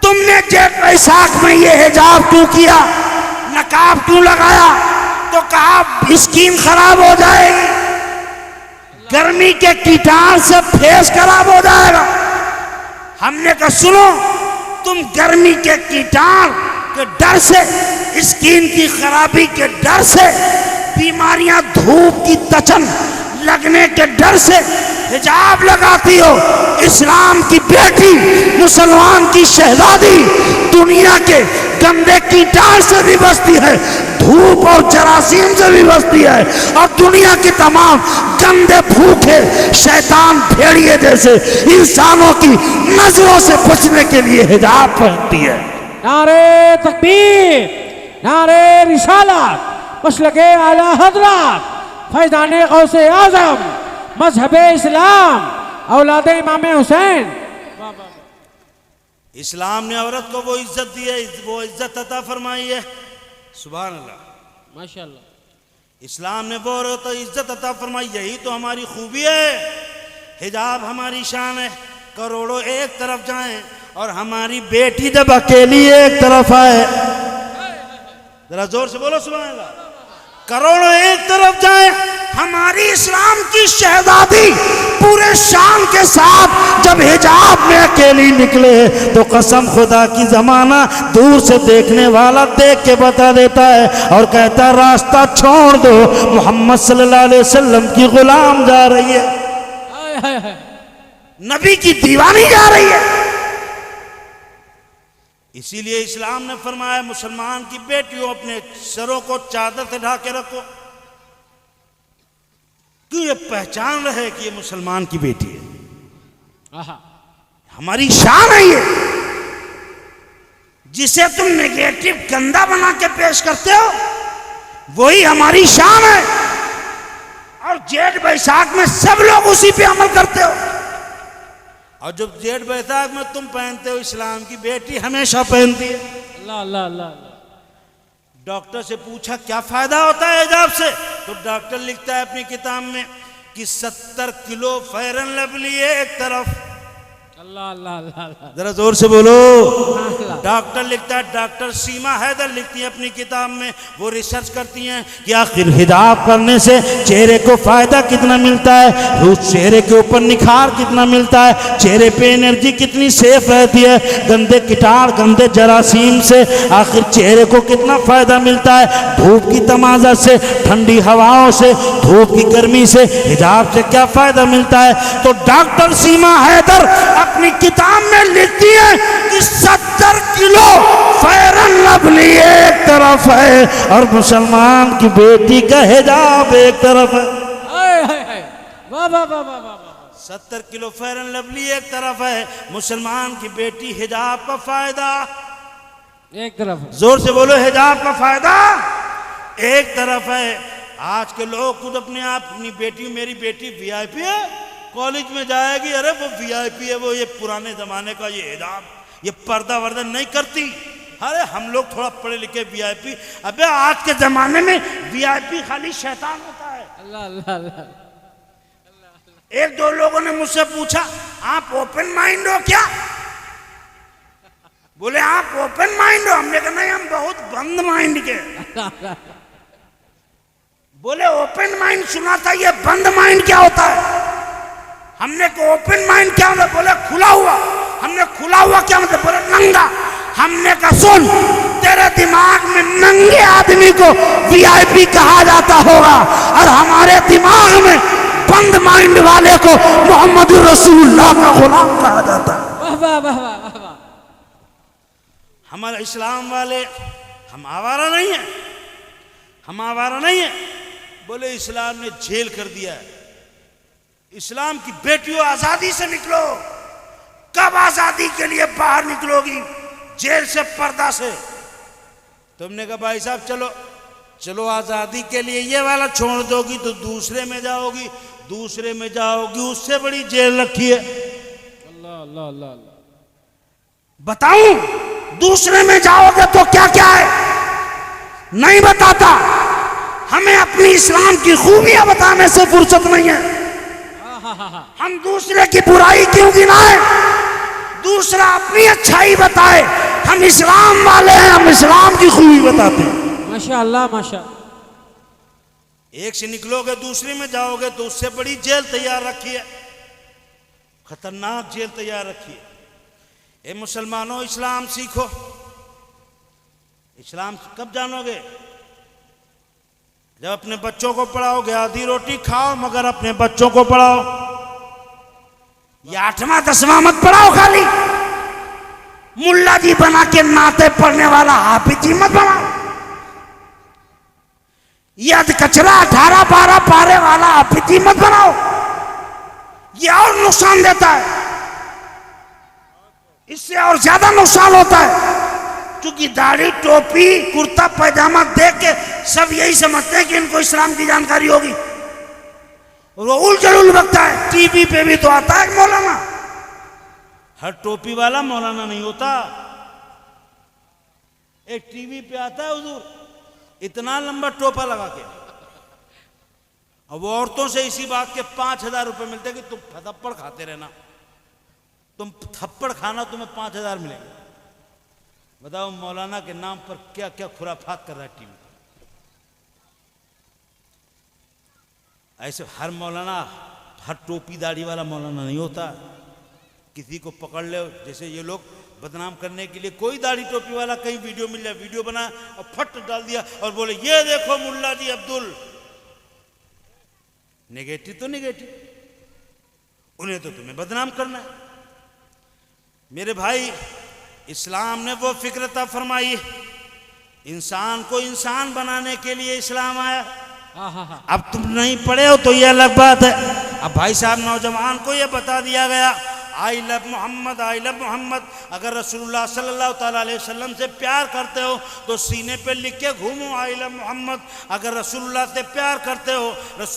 तुमने जेठ बैसाख में ये हिजाब क्यों किया, नकाब क्यों लगाया? तो कहा स्किन खराब हो जाएगी, गर्मी के कीटाणु से फेस खराब हो जाएगा। हमने कहा सुनो, तुम गर्मी के कीटाणु के डर से, स्किन की खराबी के डर से, बीमारियां धूप की तचन लगने के डर से हिजाब लगाती हो। इस्लाम की बेटी, मुसलमान की शहजादी दुनिया के गंदे कीटाणु से भी बचती है, धूप और जरासीम से भी बचती है, और दुनिया के तमाम गंदे भूखे शैतान भेड़िए जैसे इंसानों की नजरों से बचने के लिए हिजाब पहनती है। नारे तकबीर, नारे रिसालत, मसलके आला हजरत फैज़ाने गौसे आज़म, मजहबे इस्लाम, औलादे इमाम हुसैन। इस्लाम ने औरत को वो इज्जत दी है, वो इज्जत अता फरमाई है। सुभान अल्लाह, माशाअल्लाह। इस्लाम ने वो औरत को इज्जत अता फरमाई, यही तो हमारी खूबी है। हिजाब हमारी शान है। करोड़ों एक तरफ जाएं और हमारी बेटी जब अकेली एक तरफ आए, जरा जोर से बोलो सुभान अल्लाह। करोड़ों एक तरफ जाए, हमारी इस्लाम की शहजादी पूरे शान के साथ जब हिजाब में अकेली निकले तो कसम खुदा की जमाना दूर से देखने वाला देख के बता देता है और कहता है रास्ता छोड़ दो, मोहम्मद सल्लल्लाहु अलैहि वसल्लम की गुलाम जा रही है, हाय हाय हाय। नबी की दीवानी जा रही है। इसीलिए इस्लाम ने फरमाया मुसलमान की बेटियों अपने सरों को चादर से ढाके रखो, क्यों ये पहचान रहे कि ये मुसलमान की बेटी है। आहा, हमारी शान है ये, जिसे तुम नेगेटिव गंदा बना के पेश करते हो वही हमारी शान है। और जेठ बैसाख में सब लोग उसी पे अमल करते हो। और जब जेठ बैसाख में तुम पहनते हो, इस्लाम की बेटी हमेशा पहनती है। अल्लाह अल्लाह अल्लाह अल्लाह। डॉक्टर से पूछा क्या फायदा होता है हिजाब से, तो डॉक्टर लिखता है अपनी किताब में कि 70 किलो फेरन लवली है एक तरफ, अल्लाह अल्लाह अल्लाह अल्लाह। जरा जोर से बोलो। अल्लाह। डॉक्टर लिखता है, डॉक्टर सीमा हैदर लिखती है अपनी किताब में, वो रिसर्च करती हैं कि आखिर हिजाब करने से चेहरे को फायदा कितना मिलता है, उस चेहरे के ऊपर निखार कितना मिलता है, चेहरे पे एनर्जी कितनी सेफ रहती है, गंदे कीटाणु गंदे जरासीम से आखिर चेहरे को कितना फायदा मिलता है, धूप की तमाज़त से, ठंडी हवाओं से, धूप की गर्मी से, हिजाब से क्या फायदा मिलता है। तो डॉक्टर सीमा हैदर अपनी किताब में लिखती है कि 70 किलो फेरन लवली एक तरफ है और मुसलमान की बेटी का हिजाब एक तरफ है। हाय हाय हाय, वाह वाह वाह वाह वाह। 70 किलो फेरन लवली एक तरफ है, मुसलमान की बेटी हिजाब का फायदा एक तरफ। जोर से बोलो, हिजाब का फायदा एक तरफ है। आज के लोग खुद अपने आप, अपनी बेटी, मेरी बेटी वीआईपी है, कॉलेज में जाएगी, अरे वो वीआईपी है, वो ये पुराने जमाने का ये हिजाब, ये पर्दा वर्दा नहीं करती। अरे हम लोग थोड़ा पढ़े लिखे वीआईपी, अबे आज के जमाने में वीआईपी खाली शैतान होता है। अल्लाह अल्लाह अल्लाह। एक दो लोगों ने मुझसे पूछा, आप ओपन माइंड हो क्या? बोले आप ओपन माइंड हो? हमने कहा नहीं, हम बहुत बंद माइंड के। बोले ओपन माइंड सुना था, ये बंद माइंड क्या होता है? हमने को ओपन माइंड क्या होता? बोले खुला हुआ। हमने खुला हुआ क्या मतलब? बोले नंगा। हमने कहा सुन, तेरे दिमाग में नंगे आदमी को वीआईपी कहा जाता होगा और हमारे दिमाग में बंद माइंड वाले को मोहम्मद रसूलुल्लाह का गुलाम कहा जाता है। वाह वाह वाह वाह वाह। हमारे इस्लाम वाले, हम आवारा नहीं है, हम आवारा नहीं है। बोले इस्लाम ने जेल कर दिया है। इस्लाम की बेटियों आजादी से निकलो। कब आजादी के लिए बाहर निकलोगी? जेल से, पर्दा से। तुमने कहा भाई साहब चलो चलो आजादी के लिए ये वाला छोड़ दोगी तो दूसरे में जाओगी, दूसरे में जाओगी, उससे बड़ी जेल रखी है। अल्लाह अल्लाह अल्लाह अल्लाह। बताऊं दूसरे में जाओगे तो क्या क्या है? नहीं बताता। हमें अपनी इस्लाम की खूबियां बताने से फुर्सत नहीं है। हम दूसरे की बुराई क्यों गिनाए? दूसरा अपनी अच्छाई बताए। हम इस्लाम वाले हैं, हम इस्लाम की खूबी बताते हैं। माशाअल्लाह माशा। एक से निकलोगे दूसरे में जाओगे तो उससे बड़ी जेल तैयार रखी है, खतरनाक जेल तैयार रखी है। ए मुसलमानों, इस्लाम सीखो। इस्लाम कब जानोगे? जब अपने बच्चों को पढ़ाओगे। आधी रोटी खाओ मगर अपने बच्चों को पढ़ाओ। ये 8वां 10वां मत पढ़ाओ, खाली मुल्ला जी बना के नाते पढ़ने वाला हाफिज जी मत बनाओ। ये अध कचरा 18 12 पारे वाला हाफिज जी मत बनाओ। ये और नुकसान देता है, इससे और ज्यादा नुकसान होता है। क्योंकि दाढ़ी टोपी कुर्ता पैजामा देख के सब यही समझते हैं कि इनको इस्लाम की जानकारी होगी, और वो उल बकता है। टीवी पे भी तो आता है मौलाना, हर टोपी वाला मौलाना नहीं होता। एक टीवी पे आता है हुजूर इतना लंबा टोपा लगा के, और वो औरतों से इसी बात के 5000 रुपए मिलते कि तुम थप्पड़ खाते रहना, तुम थप्पड़ खाना तुम्हें 5000 मिलेंगे। बताओ मौलाना के नाम पर क्या क्या खुराफात कर रहा है टीवी। ऐसे हर मौलाना, हर टोपी दाढ़ी वाला मौलाना नहीं होता। किसी को पकड़ ले, जैसे ये लोग बदनाम करने के लिए कोई दाढ़ी टोपी वाला कहीं वीडियो मिल जाए, वीडियो बना और फट डाल दिया और बोले ये देखो मुल्ला जी अब्दुल। नेगेटिव तो नेगेटिव, उन्हें तो तुम्हें बदनाम करना है। मेरे भाई, इस्लाम ने वो फिक्रता फरमाई, इंसान को इंसान बनाने के लिए इस्लाम आया। अब तुम नहीं पढ़े हो तो ये अलग बात है। अब भाई साहब नौजवान को ये बता दिया गया, I love Mohammed, I love Mohammed. अगर रसूलुल्लाह सल्लल्लाहु ताला अलैहि वसल्लम से प्यार करते हो तो सीने पे लिख के घूमो आई लव मोहम्मद। अगर रसूलुल्लाह से प्यार करते हो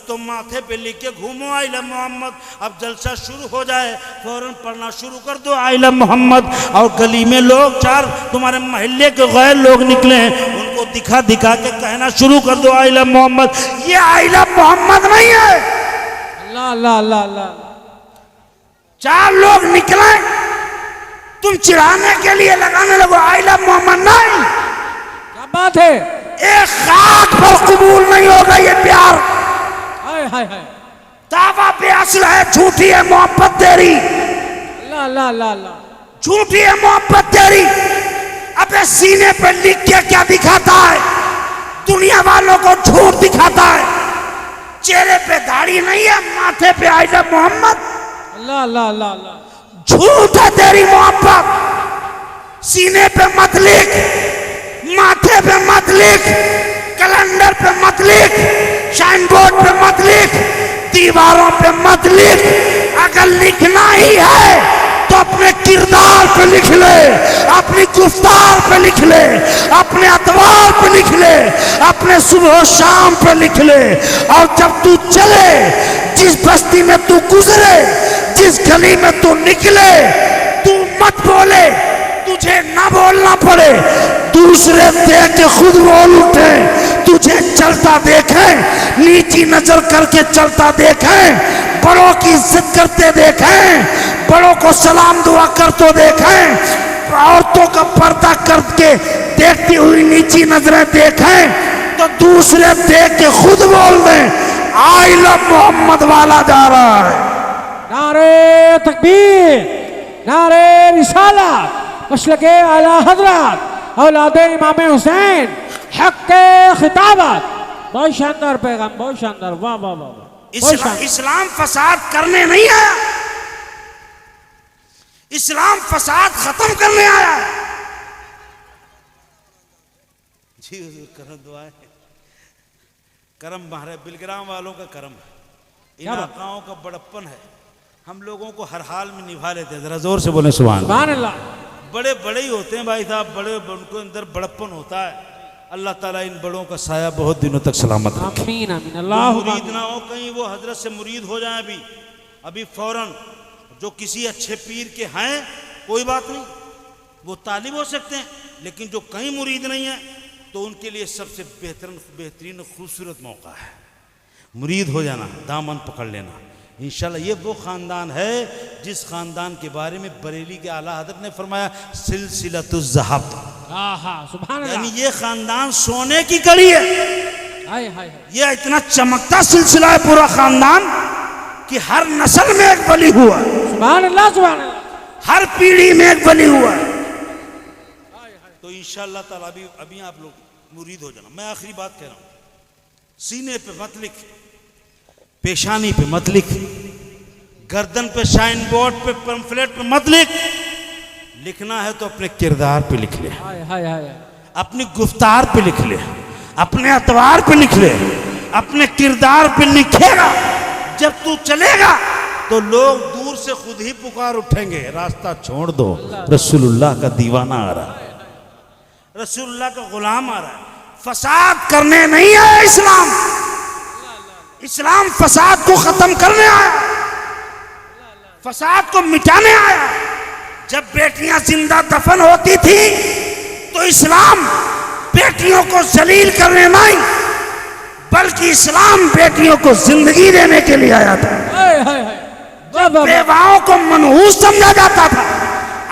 तो माथे पे लिख के घूमो आई लव मोहम्मद। अब जलसा शुरू हो जाए फौरन पढ़ना शुरू कर दो आई लव मोहम्मद। और गली में लोग चार तुम्हारे मोहल्ले के गैर लोग निकले, उनको दिखा दिखा के कहना शुरू कर दो आई लव मोहम्मद। ये आई लव मोहम्मद नहीं है। अल्लाह अल्लाह अल्लाह अल्लाह। चार लोग निकले, तुम चिढ़ाने के लिए लगाने लगो आई लव मोहम्मद। नहीं, क्या बात है। एक खाक पर कबूल नहीं होगा ये प्यार। हाय हाय हाय। दावा बेअसल है, झूठी है मोहब्बत तेरी, अल्लाह अल्लाह अल्लाह अल्लाह। झूठी है मोहब्बत तेरी। अबे सीने पे लिख के क्या दिखाता है, दुनिया वालों को झूठ दिखाता है। चेहरे पे दाढ़ी नहीं है, माथे पे आई लव मोहम्मद। अल्लाह अल्लाह अल्लाह अल्लाह। झूठ है तेरी मोहब्बत। सीने पे मत लिख, माथे पे मत लिख, कैलेंडर पे मत लिख, साइन बोर्ड पे मत लिख, दीवारों पे मत लिख। अगर लिखना ही है तो अपने किरदार पे लिख ले, अपनी गुफ्तार पे लिख ले, अपने अतवार पे लिख ले, अपने सुबह शाम पे लिख ले। और जब तू चले, जिस बस्ती में तू गुजरे, जिस गली में तू निकले, तू मत बोले, तुझे ना बोलना पड़े, दूसरे देख के खुद बोल उठे। तुझे चलता देखें, नीची नजर करके चलता देखें, बड़ों की इज्जत करते देखें, बड़ों को सलाम दुआ कर तो देखें, औरतों का पर्दा करके देखती हुई नीची नजरें देखें, तो दूसरे देख के खुद बोल दें आई लव मोहम्मद वाला जा रहा है। नारे तकबीर, नारे रिसालत, मसलके आला हजरत औलादे इमाम हुसैन, हक के खिताबत। बहुत शानदार पैगाम, बहुत शानदार। वाह वाह वाह वाह। इस्लाम फसाद करने नहीं आया, इस्लाम फसाद खत्म करने आया है। जी हुजूर करम दुआएं। करम हमारे बिलग्राम वालों का करम है, इलाकाओं का बड़प्पन है, हम लोगों को हर हाल में निभा लेते हैं। जरा जोर से बोले सुभान सुभान अल्लाह। बड़े बड़े ही होते हैं भाई साहब, बड़े उनको अंदर बड़प्पन होता है। अल्लाह ताला इन बड़ों का साया बहुत दिनों तक सलामत रखे। आमीन आमीन। अल्लाह मुरीद ना हो कहीं वो हजरत से मुरीद हो जाए अभी फौरन। जो किसी अच्छे पीर के हैं कोई बात नहीं, वो तालिब हो सकते हैं, लेकिन जो कहीं मुरीद नहीं है तो उनके लिए सबसे बेहतरीन खूबसूरत मौका है मुरीद हो जाना, दामन पकड़ लेना। इंशाल्लाह ये वो ख़ानदान है जिस ख़ानदान के बारे में बरेली के आला हज़रत ने फरमाया सिलसिलतुज़ ज़हब। सुभान अल्लाह। यानी ये खानदान सोने की कड़ी है। हाय हाय। ये इतना चमकता सिलसिला है पूरा खानदान कि हर नस्ल में एक वली हुआ, सुभान अल्लाह सुभान अल्लाह। हर पीढ़ी में एक वली हुआ। तो इंशाअल्लाह ताला अभी आप लोग मुरीद हो जाना। मैं आखिरी बात कह रहा हूँ, सीने पे मत लिख, पेशानी पे मत लिख, गर्दन पे साइन बोर्ड पे पंफलेट पे मत लिख। लिखना है तो अपने किरदार पे लिख ले, हाय हाय हाय। अपनी गुफ्तार पे लिख ले, अपने अतवार पे लिख ले, अपने किरदार पे लिखेगा। जब तू चलेगा तो लोग दूर से खुद ही पुकार उठेंगे, रास्ता छोड़ दो, रसूलुल्लाह का दीवाना आ रहा है, रसूलुल्लाह का गुलाम आ रहा है। फसाद करने नहीं आया इस्लाम, इस्लाम फसाद को खत्म करने आया, फसाद को मिटाने आया। जब बेटियां जिंदा दफन होती थी तो इस्लाम बेटियों को जलील करने नहीं, बल्कि इस्लाम बेटियों को जिंदगी देने के लिए आया था। बेवाओं को मनहूस समझा जाता था,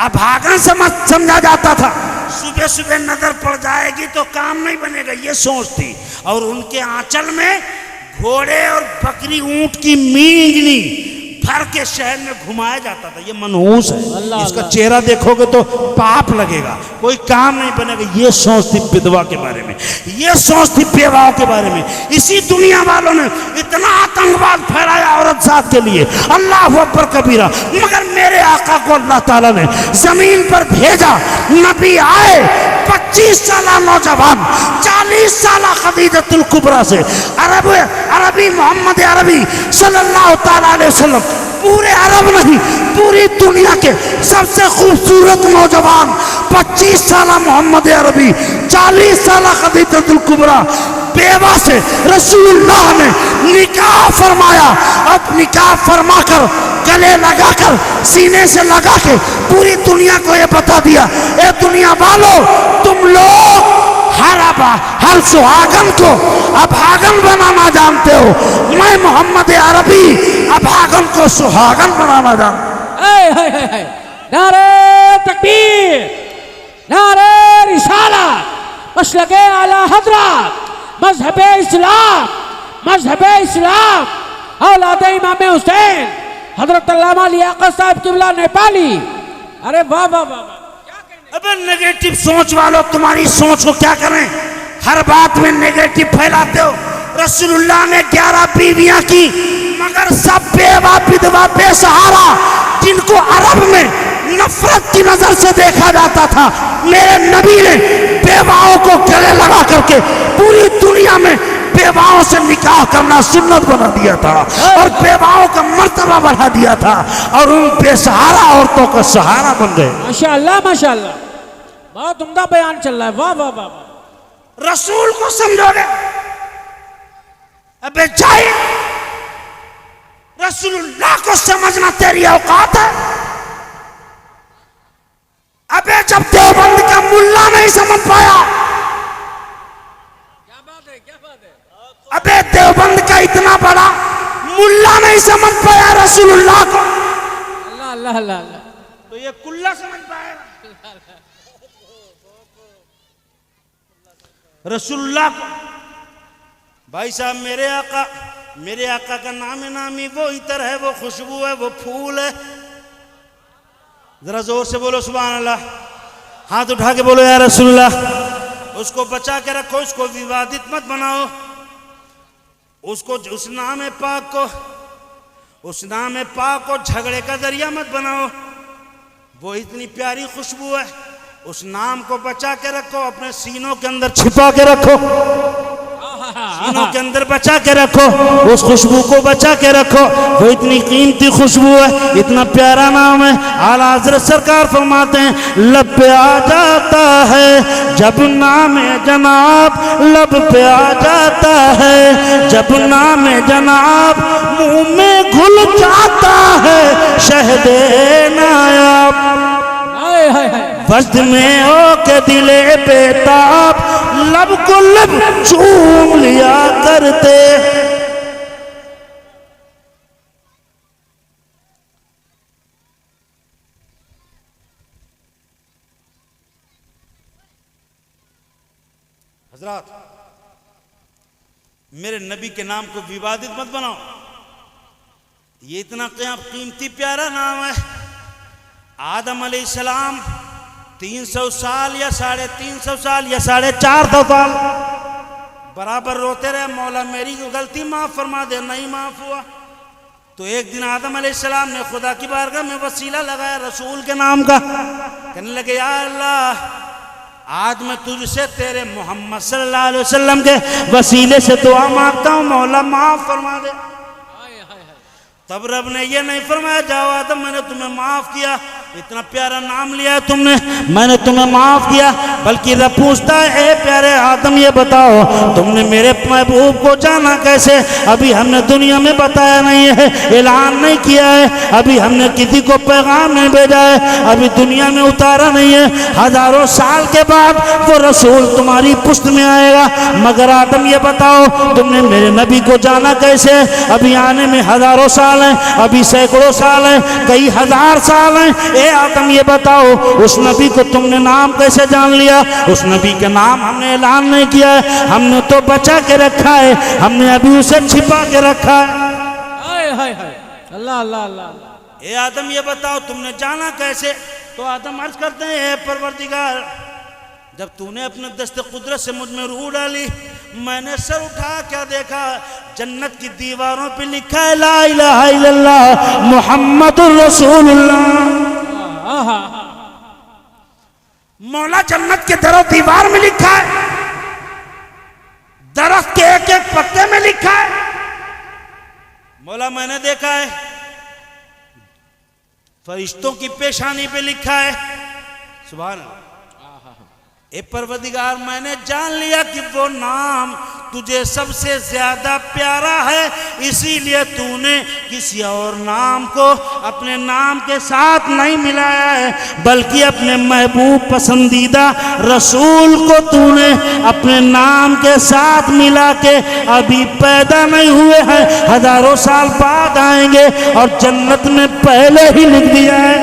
अभागन समझा जाता था। सुबह सुबह नजर पड़ जाएगी तो काम नहीं बनेगा, ये सोच थी। और उनके आंचल में घोड़े और बकरी ऊंट की मींगनी भर के शहर में घुमाया जाता था। ये मनहूस है, इसका चेहरा देखोगे तो पाप लगेगा, कोई काम नहीं बनेगा। ये सोच थी विधवा के बारे में, ये सोच थी बेवाओं के बारे में। इसी दुनिया वालों ने इतना आतंकवाद फैलाया औरत जात के लिए, अल्लाह अकबर कबीरा। मगर मेरे आका को अल्लाह ताला ने जमीन पर भेजा, नबी आए 25 साल नौजवान, 40 साल खदीजतुल कुबरा से अरबी मोहम्मद अरबी सल्लल्लाहु ताला अलैहि वसल्लम, पूरे अरब नहीं पूरी दुनिया के सबसे खूबसूरत नौजवान 25 साल मोहम्मद अरबी, 40 साल खदीजतुल कुबरा बेवा से रसूलुल्लाह ने निकाह फरमाया। अब निकाह फरमाकर गले लगाकर सीने से लगा के पूरी दुनिया को ये बता दिया, ए दुनिया वालों, तुम लोग हर सुहागन को अभागन बनाना जानते हो, मैं मोहम्मद अरबी अभागन को सुहागन बनाना जानता हूं। हाय हाय हाय हाय। नारे तकबीर, नारे रिसालत, मसलके आला हजरत, मजहबे इस्लाम, मजहबे इस्लाम, औलाद इमाम हुसैन हजरत अल्लामा लियाकत साहब किबला नेपाली। अरे वाह वाह वाह वाह। अबे नेगेटिव सोच वालों, तुम्हारी सोच को क्या करें, हर बात में नेगेटिव फैलाते हो। रसूलुल्लाह ने 11 बीवियां की, मगर सब बेवा विधवा बेसहारा, जिनको अरब में नफरत की नजर से देखा जाता था, मेरे नबी ने बेवाओं को गले लगा करके पूरी दुनिया में बेवाओं से निकाह करना सुन्नत बना दिया था और बेवाओं का मर्तबा बढ़ा दिया था और उन बेसहारा औरतों का सहारा बन गए। माशाअल्लाह माशाअल्लाह, बहुत उम्दा बयान चल रहा है। वाह वाह वाह वाह। रसूल को समझोगे? अबे जाए, रसूलुल्लाह को समझना तेरी औकात है। अबे जब देवबंद का मुल्ला नहीं समझ पाया, क्या बात है, क्या बात है। अबे देवबंद का इतना बड़ा मुल्ला नहीं समझ पाया रसूलुल्लाह को, अल्लाह अल्लाह अल्लाह अल्लाह। तो ये कुल्ला समझ पाएगा रसूलुल्लाह को। भाई साहब, मेरे आका का नाम नामी वो इतर है, वो खुशबू है, वो फूल है। जरा जोर से बोलो सुभान अल्लाह, हाथ उठा के बोलो या रसूलुल्लाह। उसको बचा के रखो, उसको विवादित मत बनाओ, उसको उस नाम पाक को झगड़े का जरिया मत बनाओ। वो इतनी प्यारी खुशबू है, उस नाम को बचा के रखो, अपने सीनों के अंदर छिपा के रखो, सीनों के अंदर बचा के रखो, उस खुशबू को बचा के रखो। वो इतनी कीमती खुशबू है, इतना प्यारा नाम है। आला हज़रत सरकार फरमाते हैं, लब पे आ जाता है जब नाम जनाब, लब पे आ जाता है जब नाम जनाब, मुंह में घुल जाता है शहदे नायाब। हाय हाय हाय। वज्द में हो के दिले बेताब, लब को लब चूम लिया करते। हजरात, मेरे नबी के नाम को विवादित मत बनाओ। ये इतना कीमती प्यारा नाम है। आदम अलैहिस्सलाम 300 साल या 350 साल या 450 साल बराबर रोते रहे, मौला मेरी गलती माफ फरमा दे, नहीं माफ हुआ। तो एक दिन आदम अलैहिस्सलाम ने खुदा की बारगाह में वसीला लगाया रसूल के नाम का, कहने लगे, या अल्लाह, आज मैं तुझसे तेरे मोहम्मद सल्लल्लाहु अलैहि वसल्लम के वसीले से दुआ मांगता हूँ, मौला माफ फरमा दे। तब रब ने ये नहीं फरमाया, जाओ आदम, मैंने तुम्हें माफ किया, इतना प्यारा नाम लिया है तुमने, मैंने तुम्हें माफ किया। बल्कि रब पूछता है, ए प्यारे आदम, ये बताओ तुमने मेरे महबूब को जाना कैसे? अभी हमने दुनिया में बताया नहीं है, ऐलान नहीं किया है, अभी हमने किसी को पैगाम नहीं भेजा है, अभी दुनिया में उतारा नहीं है। हजारों साल के बाद वो रसूल तुम्हारी पुश्त में आएगा, मगर आदम ये बताओ तुमने मेरे नबी को जाना कैसे? अभी आने में हजारों साल हैं, अभी सैकड़ों साल हैं, कई हजार साल हैं। ए आदम, ये बताओ उस नबी को तुमने नाम कैसे जान लिया? उस नबी का नाम हमने ऐलान नहीं किया है, हमने तो बचा के रखा है, हमने अभी उसे छिपा के रखा है। हाय हाय हाय। अल्लाह अल्लाह अल्लाह। ए आदम, ये बताओ तुमने जाना कैसे? तो आदम अर्ज करते हैं, ए परवरदिगार, जब तूने अपने दस्ते कुदरत से मुझ में रूह डाली, मैंने सर उठा क्या देखा, जन्नत की दीवारों पे लिखा है, ला इलाहा इल्लल्लाह मुहम्मदुर रसूलुल्लाह। मौला जन्नत के दरो दीवार में लिखा है, दरख्त के एक एक पत्ते में लिखा है। मौला मैंने देखा है, फरिश्तों की पेशानी पे लिखा है। सुभान अल्लाह। ए परवरदिगार, मैंने जान लिया कि वो नाम तुझे सबसे ज्यादा प्यारा है, इसीलिए तूने किसी और नाम को अपने नाम के साथ नहीं मिलाया है, बल्कि अपने महबूब पसंदीदा रसूल को तूने अपने नाम के साथ मिला के अभी पैदा नहीं हुए हैं, हजारों साल बाद आएंगे और जन्नत में पहले ही लिख दिया है।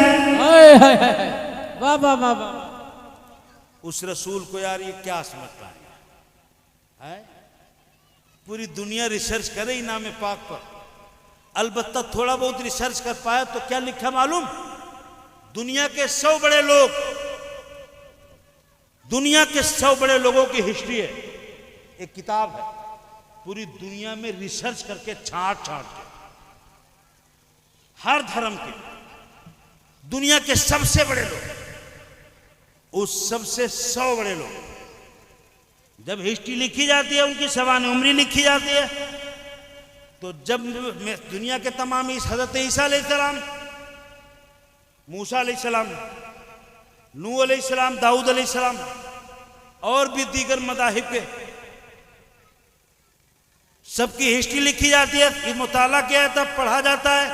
वाह वाह वाह वाह। उस रसूल को यार ये क्या समझ पाएंगे है? पूरी दुनिया रिसर्च करे इनाम पाक पर, अलबत्ता थोड़ा बहुत रिसर्च कर पाया तो क्या लिखा मालूम? दुनिया के 100 बड़े लोग, दुनिया के 100 बड़े लोगों की हिस्ट्री है, एक किताब है, पूरी दुनिया में रिसर्च करके छांट छांट के हर धर्म के दुनिया के सबसे बड़े लोग, उस सबसे 100 बड़े लोग, जब हिस्ट्री लिखी जाती है, उनकी सवान उम्री लिखी जाती है, तो जब दुनिया के तमाम इस हजरत ईसा अलैहिस्सलाम, मूसा अलैहिस्सलाम, नूह अलैहिस्सलाम, दाऊद अलैहिस्सलाम और भी दीगर मदाहिब के सबकी हिस्ट्री लिखी जाती है, ये मुताला किया जाता है, पढ़ा जाता है,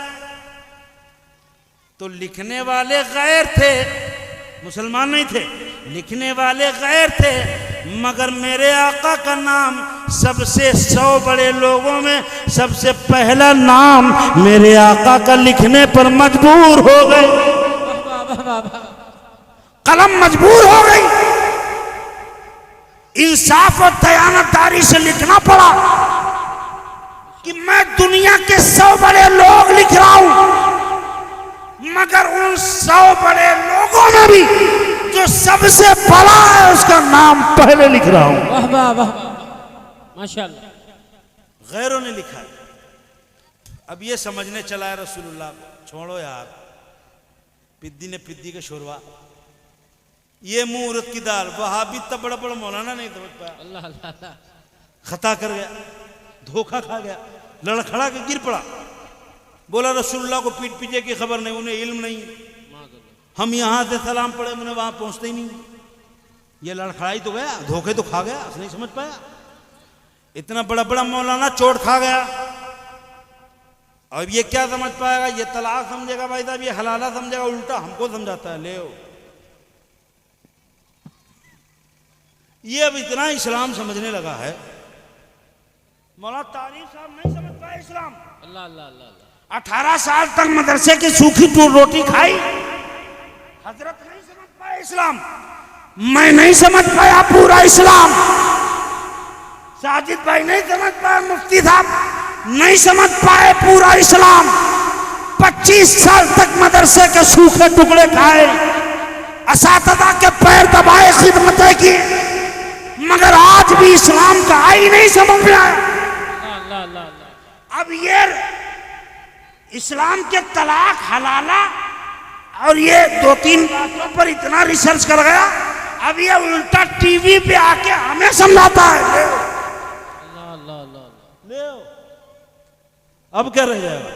तो लिखने वाले गैर थे, मुसलमान नहीं थे, लिखने वाले गैर थे, मगर मेरे आका का नाम सबसे 100 बड़े लोगों में सबसे पहला नाम मेरे आका का लिखने पर मजबूर हो गए, कलम मजबूर हो गई, इंसाफ और दयानतदारी से लिखना पड़ा कि मैं दुनिया के 100 बड़े लोग लिख रहा हूं, मगर उन 100 बड़े लोगों में भी जो सबसे बड़ा है उसका नाम पहले लिख रहा हूं। वाह वाह वाह माशाअल्लाह। गैरों ने लिखा है। अब ये समझने चला है रसूलुल्लाह, छोड़ो यार, पिद्दी ने पिद्दी का शोरवा, ये मुंह उरद की दाल, वहाबी तब बड़ा बड़ा मौलाना नहीं समझ पाया, अल्लाह अल्लाह अल्लाह। खता कर गया, धोखा खा गया, लड़खड़ा के गिर पड़ा, बोला रसूलुल्लाह को पीठ पीछे की खबर नहीं, उन्हें इल्म नहीं, हम यहां से सलाम पढ़े, उन्हें वहां पहुंचते ही नहीं, ये लड़खड़ाई तो गया, धोखे तो खा गया, नहीं समझ पाया, इतना बड़ा बड़ा मौलाना चोट खा गया। अब ये क्या समझ पाएगा? ये तलाक समझेगा भाई साहब, ये हलाला समझेगा, उल्टा हमको समझाता है, ले ये अब इतना इस्लाम समझने लगा है। मौलाना तारीफ साहब नहीं समझ पाए इस्लाम, अल्लाह अल्लाह अल्लाह। 18 साल तक मदरसे की सूखी रोटी खाई, हजरत नहीं समझ पाए इस्लाम, मैं नहीं समझ पाया पूरा इस्लाम, साजिद भाई नहीं समझ पाए, मुफ्ती साहब नहीं समझ पाए पूरा इस्लाम, 25 साल तक मदरसे के सूखे टुकड़े खाए, असातिज़ा के पैर दबाए, खिदमतें की, मगर आज भी इस्लाम का आई नहीं समझ में आया। अल्लाह अल्लाह अल्लाह। अब ये इस्लाम के तलाक, हलाला और ये 2-3 बातों पर इतना रिसर्च कर गया, अब ये उल्टा टीवी पे आके हमें समझाता है, ले अल्लाह अल्लाह अल्लाह। ले अब क्या रह जाएगा?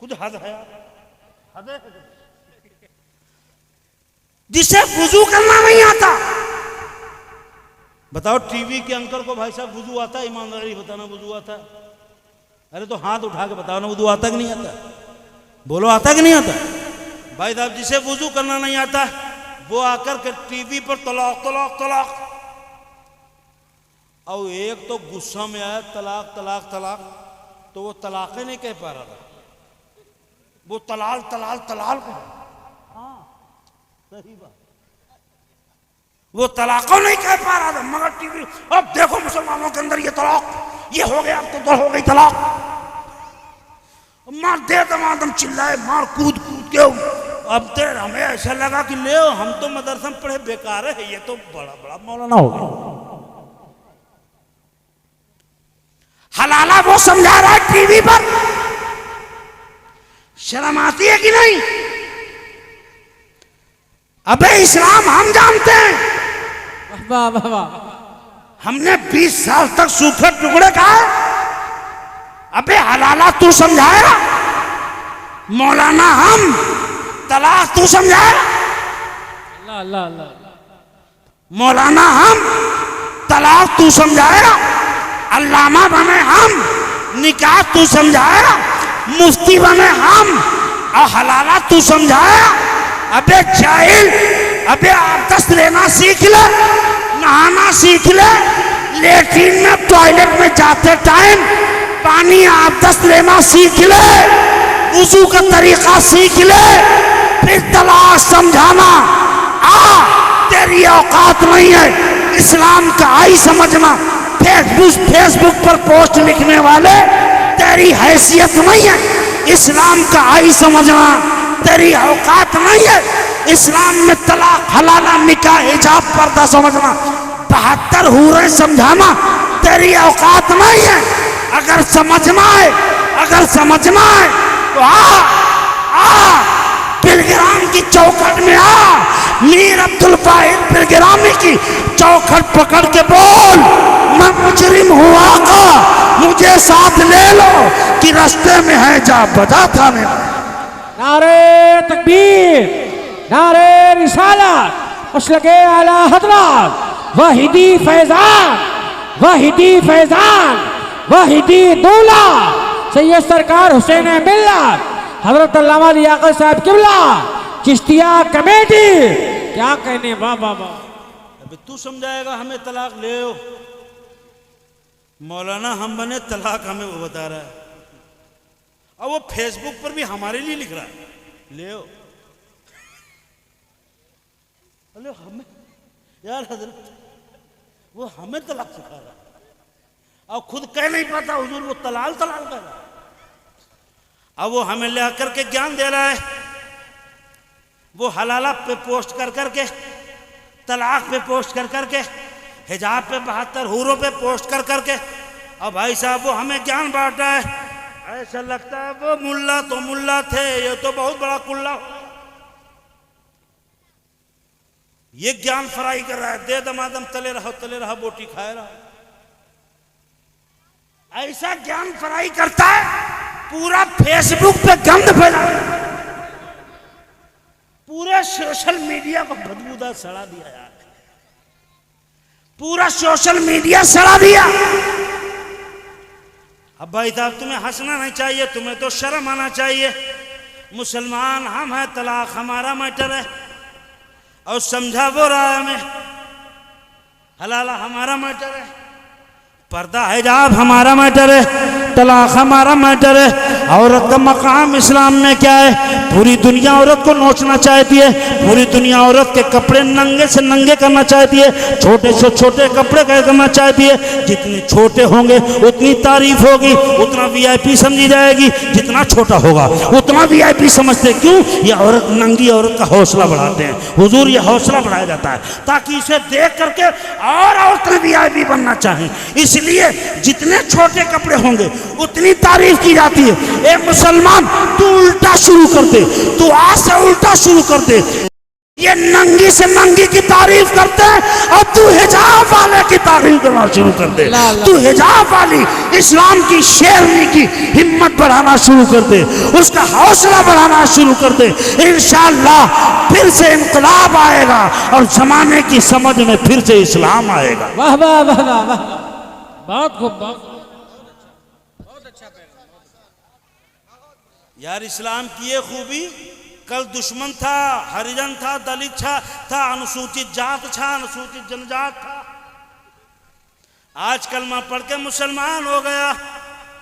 कुछ हद है, हद है। जिसे वुजू करना नहीं आता, बताओ टीवी के अंकर को भाई साहब वुजू आता है? ईमानदारी बताना, वुजू आता है? अरे तो हाथ उठा के बताओ ना, वुजू आता कि नहीं आता? बोलो आता कि नहीं आता? भाई साहब जिसे वुजू करना नहीं आता वो आकर के टीवी पर तलाक तलाक तलाक, और एक तो गुस्सा में आया तलाक तलाक तलाक, तो वो तलाक ही नहीं कह पा रहा था, वो तलाल तलाल तलाल कह, हाँ सही बात, वो तलाकों नहीं कह पा रहा था, मगर टीवी, अब देखो मुसलमानों के अंदर ये तलाक, ये हो गया, अब तो हो गई तलाक, मार दे दमादम चिल्लाए, मार कूद कूद के, अब देर हमें ऐसा लगा कि ले हम तो मदरसा में पढ़े बेकार है, ये तो बड़ा बड़ा मौलाना हो गया। हलाला वो समझा रहा है टीवी पर, शर्म आती है कि नहीं? अबे इस्लाम हम जानते हैं, वाह वाह वाह। हमने 20 साल तक सूखे टुकड़े खाए, अबे हलाला तू समझाया, मौलाना हम, तलाक तू समझाया, अल्लाह अल्लाह अल्लाह। मौलाना हम, तलाक तू समझाएगा, अल्लामा बने हम, निकाह तू समझाएगा, मुफ्ती बने हम, और हलाला तू समझाएगा। अबे जाहिल, अबे आबदस्त लेना सीख ले, नहाना सीख ले, लेट्रिन में टॉयलेट में जाते टाइम पानी आबदस्त लेना सीख ले, वुजू का तरीका सीख ले, फिर तलाक समझाना। तेरी औकात नहीं है इस्लाम का आई समझना। फेसबुक पर पोस्ट लिखने वाले, तेरी हैसियत नहीं है इस्लाम का आई समझना, तेरी औकात नहीं है इस्लाम में तलाक, हलाला, निकाह, हिजाब, पर्दा समझना। 72 हूरें समझाना तेरी औकात नहीं है। अगर समझना है, अगर समझना है तो आ बिलग्राम की चौखट में आ, मीर अब्दुल वाहिद बिलग्रामी की चौखट पकड़ के बोल, मैं मुजरिम हूँ आका, मुझे साथ ले लो कि रास्ते में है जा बजा था। नारे तकबीर, नारे रिसालत, मसलके आला हजरत वाहिदी फैजान, वाहिदी फैजान, वाहिदी दूल्हा सैयद सरकार हुसैन मिल्लत हजरत अल्लामा लियाकत साहब किबला चिश्तिया कमेटी। क्या कहने, वाह वाह वाह। अबे तू समझाएगा हमें तलाक ले ओ। मौलाना हम बने, तलाक हमें वो बता रहा है, और वो फेसबुक पर भी हमारे लिए लिख रहा है ले ओ। अरे हमें यार हजरत, वो हमें तलाक सिखा रहा है और खुद कह नहीं पाता हुजूर, वो तलाल तलाल कर रहा है। अब वो हमें ले आकर के ज्ञान दे रहा है, वो हलाला पे पोस्ट कर करके, तलाक पे पोस्ट कर करके, हिजाब पे 72 हूरों पे पोस्ट कर करके, और भाई साहब वो हमें ज्ञान बांट रहा है। ऐसा लगता है वो मुल्ला तो मुल्ला थे, ये तो बहुत बड़ा कुल्ला, ये ज्ञान फराई कर रहा है। दे दमादम तले रहो बोटी खाए रहो, ऐसा ज्ञान फराई करता है। पूरा फेसबुक पे गंद फैला, पूरे सोशल मीडिया को बदबूदार सड़ा दिया यार, पूरा सोशल मीडिया सड़ा दिया। अब भाई साहब तुम्हें हंसना नहीं चाहिए, तुम्हें तो शर्म आना चाहिए। मुसलमान हम हैं, तलाक हमारा मैटर है, और समझा वो रहा है हमें, हलाला हमारा मैटर है, पर्दा हिजाब हमारा मैटर है, तलाक हमारा मैटर है। औरत का मकाम इस्लाम में क्या है? पूरी दुनिया औरत को नोचना चाहती है, पूरी दुनिया औरत के कपड़े नंगे से नंगे करना चाहती है, छोटे से छोटे कपड़े करना चाहती है। जितने छोटे होंगे उतनी तारीफ होगी, उतना वीआईपी समझी जाएगी, जितना छोटा होगा उतना वीआईपी समझते। क्यों? ये औरत, नंगी औरत का हौसला बढ़ाते हैं हुजूर, ये हौसला बढ़ाया जाता है ताकि इसे देख करके और औरतें वीआईपी बनना चाहें। इसलिए जितने छोटे कपड़े होंगे उतनी तारीफ की जाती है। ए मुसलमान, तू उल्टा शुरू कर दे, तू आज से उल्टा शुरू कर दे। ये नंगी से नंगी की तारीफ करते हैं और तू हिजाब वाले की तारीफ करना शुरू कर दे। तू हिजाब वाली इस्लाम की शेरनी की हिम्मत बढ़ाना शुरू कर दे, उसका हौसला बढ़ाना शुरू कर दे। इंशाअल्लाह फिर से इंकलाब आएगा और जमाने की समझ में फिर से इस्लाम आएगा। वाह वाह वाह वाह वाह, बहुत खूब, बहुत अच्छा यार। इस्लाम की ये खूबी, कल दुश्मन था, हरिजन था, दलित था, अनुसूचित जात था, अनुसूचित जनजात था, आज कलमा पढ़ के मुसलमान हो गया।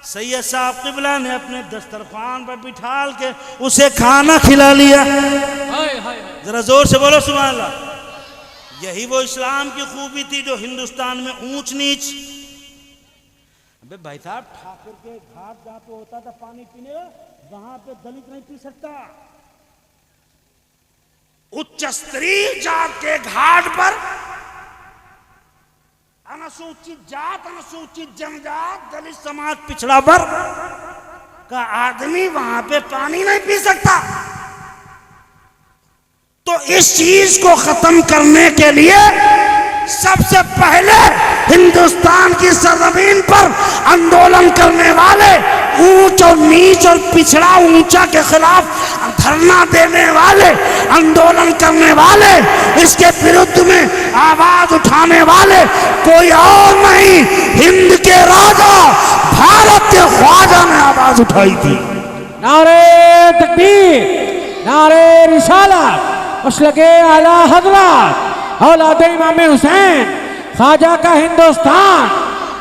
सैयद साहब किबला ने अपने दस्तरखान पर बिठाल के उसे खाना खिला लिया। जरा जोर से बोलो सुभान अल्लाह। यही वो इस्लाम की खूबी थी जो हिंदुस्तान में ऊंच नीच। अबे भाई साहब, ठाकुर के घाट जहाँ पे होता था पानी पीने, वहां पे दलित नहीं पी सकता। उच्च स्तरीय जात के घाट पर अनुसूचित जात, अनुसूचित जनजात, दलित समाज, पिछड़ा वर्ग का आदमी वहां पे पानी नहीं पी सकता। तो इस चीज को खत्म करने के लिए सबसे पहले हिंदुस्तान की सरजमीन पर आंदोलन करने वाले, ऊंच और नीच और पिछड़ा ऊंचा के खिलाफ धरना देने वाले, आंदोलन करने वाले, इसके विरुद्ध में आवाज उठाने वाले कोई और नहीं, हिंद के राजा भारत के ख्वाजा ने आवाज उठाई थी। नारे तकबीर, नारे रिसालत, मसलके आला हजरत औलाद इमाम हुसैन, ख्वाजा का हिंदुस्तान।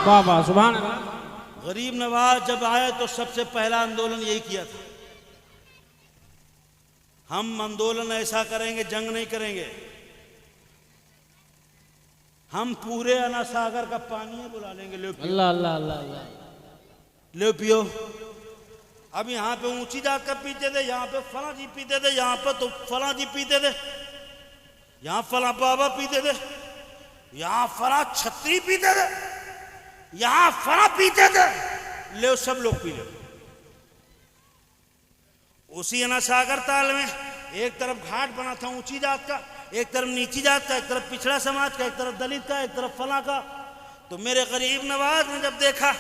वाह वाह, सुभान अल्लाह। गरीब नवाज जब आए तो सबसे पहला आंदोलन यही किया था, हम आंदोलन ऐसा करेंगे, जंग नहीं करेंगे, हम पूरे अना सागर का पानी बुला लेंगे, लो पियो, अल्लाह अल्लाह अल्लाह अल्लाह। लो पियो। अब यहाँ पे ऊंची जात का पीते थे, यहाँ पे फला जी पीते थे, यहाँ पे तो फला जी पीते थे, यहाँ फला बाबा पीते थे, यहाँ फला छत्री पीते थे, यहाँ फला पीते थे, ले सब लोग पी लो। उसी अना सागर ताल में एक तरफ घाट बना था ऊंची जात का, एक तरफ नीची जात का, एक तरफ पिछड़ा समाज का, एक तरफ दलित का, एक तरफ फला का। तो मेरे गरीब नवाज ने जब देखा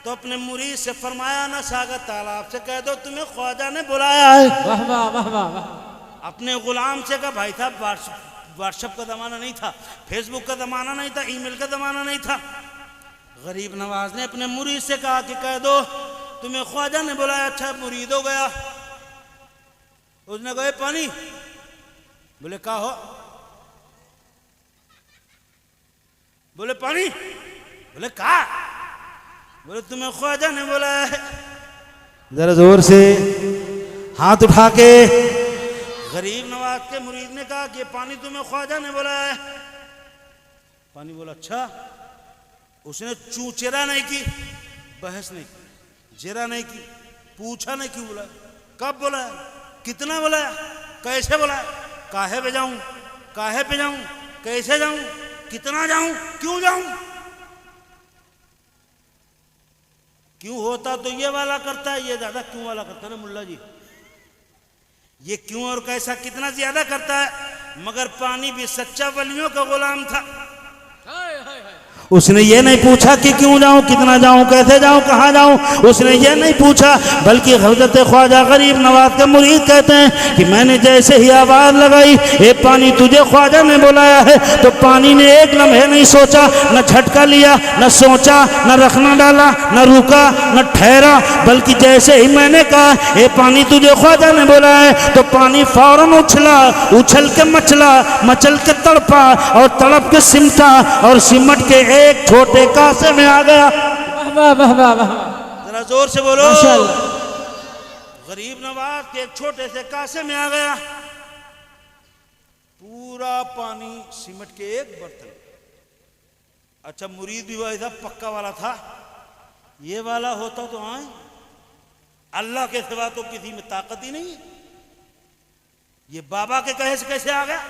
तो अपने मुरीद से फरमाया, ना सागर तालाब से कह दो तुम्हें ख्वाजा ने बुलाया है। वाह वाह वाह वाह वाह। अपने गुलाम से कहा, भाई साहब व्हाट्सएप का जमाना नहीं था, फेसबुक का जमाना नहीं था, ईमेल का जमाना नहीं था। गरीब नवाज ने अपने मुरीद से कहा कि कह दो तुम्हें ख्वाजा ने बुलाया। अच्छा, मुरीद हो गया, उसने कहा पानी, बोले का हो, बोले पानी, बोले का, बोले तुम्हें ख्वाजा ने बुलाया है। जरा जोर से हाथ उठा के गरीब नवाज के मुरीद ने कहा कि पानी तुम्हें ख्वाजा ने बुलाया है। पानी बोला अच्छा। उसने चूचेरा नहीं की, बहस नहीं की, जेरा नहीं की, पूछा नहीं क्यों बुलाया, कब बुलाया, कितना बुलाया, कैसे बुलाया, काहे पे जाऊं, काहे पे जाऊं, कैसे जाऊं, कितना जाऊं, क्यों जाऊं। क्यों होता तो ये वाला करता है, ये ज्यादा क्यों वाला करता है ना मुल्ला जी, ये क्यों और कैसा कितना ज्यादा करता है। मगर पानी भी सच्चा वलियों का गुलाम था। उसने ये नहीं पूछा कि क्यों जाऊं, कितना जाऊं, कैसे जाऊं, कहां जाऊं, उसने ये नहीं पूछा, बल्कि हजरत ख्वाजा गरीब नवाज के मुरीद कहते हैं कि मैंने जैसे ही आवाज लगाई, ए पानी तुझे ख्वाजा ने बुलाया है, तो पानी ने एक लम्हे नहीं सोचा, न झटका लिया, न सोचा, न रखना डाला, न रुका, न ठहरा, बल्कि जैसे ही मैंने कहा ए पानी तुझे ख्वाजा ने बुलाया है, तो पानी फौरन उछला, उछल के मचला, मचल के तड़पा और तड़प के सिमटा और सिमट के एक छोटे कासे में आ गया। वाह वाह वाह वाह। जरा जोर से बोलो माशाअल्लाह। गरीब नवाज के एक छोटे से कासे में आ गया, पूरा पानी सिमट के एक बर्तन। अच्छा, मुरीद भी वैसा पक्का वाला था, ये वाला होता तो आए, अल्लाह के सिवा तो किसी में ताकत ही नहीं है, ये बाबा के कहे से कैसे आ गया।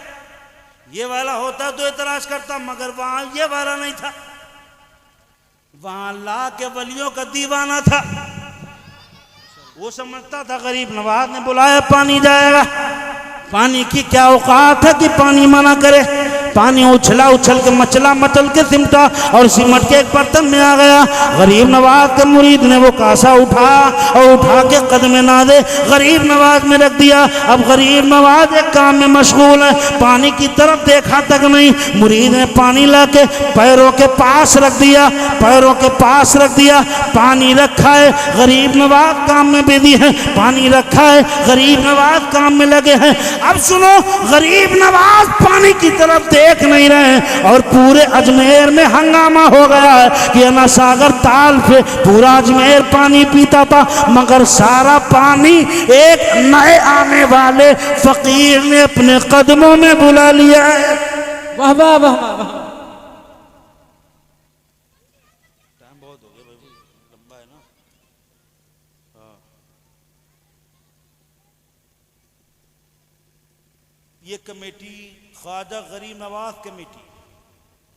ये वाला होता तो एतराज करता, मगर वहां ये वाला नहीं था, वहां अल्लाह के वलियों का दीवाना था। वो समझता था गरीब नवाज ने बुलाया, पानी जाएगा, पानी की क्या औकात है कि पानी मना करे। पानी उछला, उछल के मचला, मचल के सिमटा और सिमट के एक बर्तन में आ गया। गरीब नवाज के मुरीद ने वो कासा उठा और उठा के कदम नादे गरीब नवाज में रख दिया। अब गरीब नवाज एक काम में मशगूल है, पानी की तरफ देखा तक नहीं। मुरीद ने पानी लाके पैरों के पास रख दिया, पैरों के पास रख दिया, पानी रखा है, गरीब नवाज काम में बिजी है, पानी रखा है, गरीब नवाज काम में लगे हैं। अब सुनो, गरीब नवाज पानी की तरफ देख नहीं रहे और पूरे अजमेर में हंगामा हो गया है कि अना सागर ताल पे पूरा अजमेर पानी पीता था, मगर सारा पानी एक नए आने वाले फकीर ने अपने कदमों में बुला लिया है। वाह वाह वाह वाह। टाइम बहुत हो गया भाई, लंबा है ना। हाँ, ये कमेटी ख्वाजा गरीब नवाज कमेटी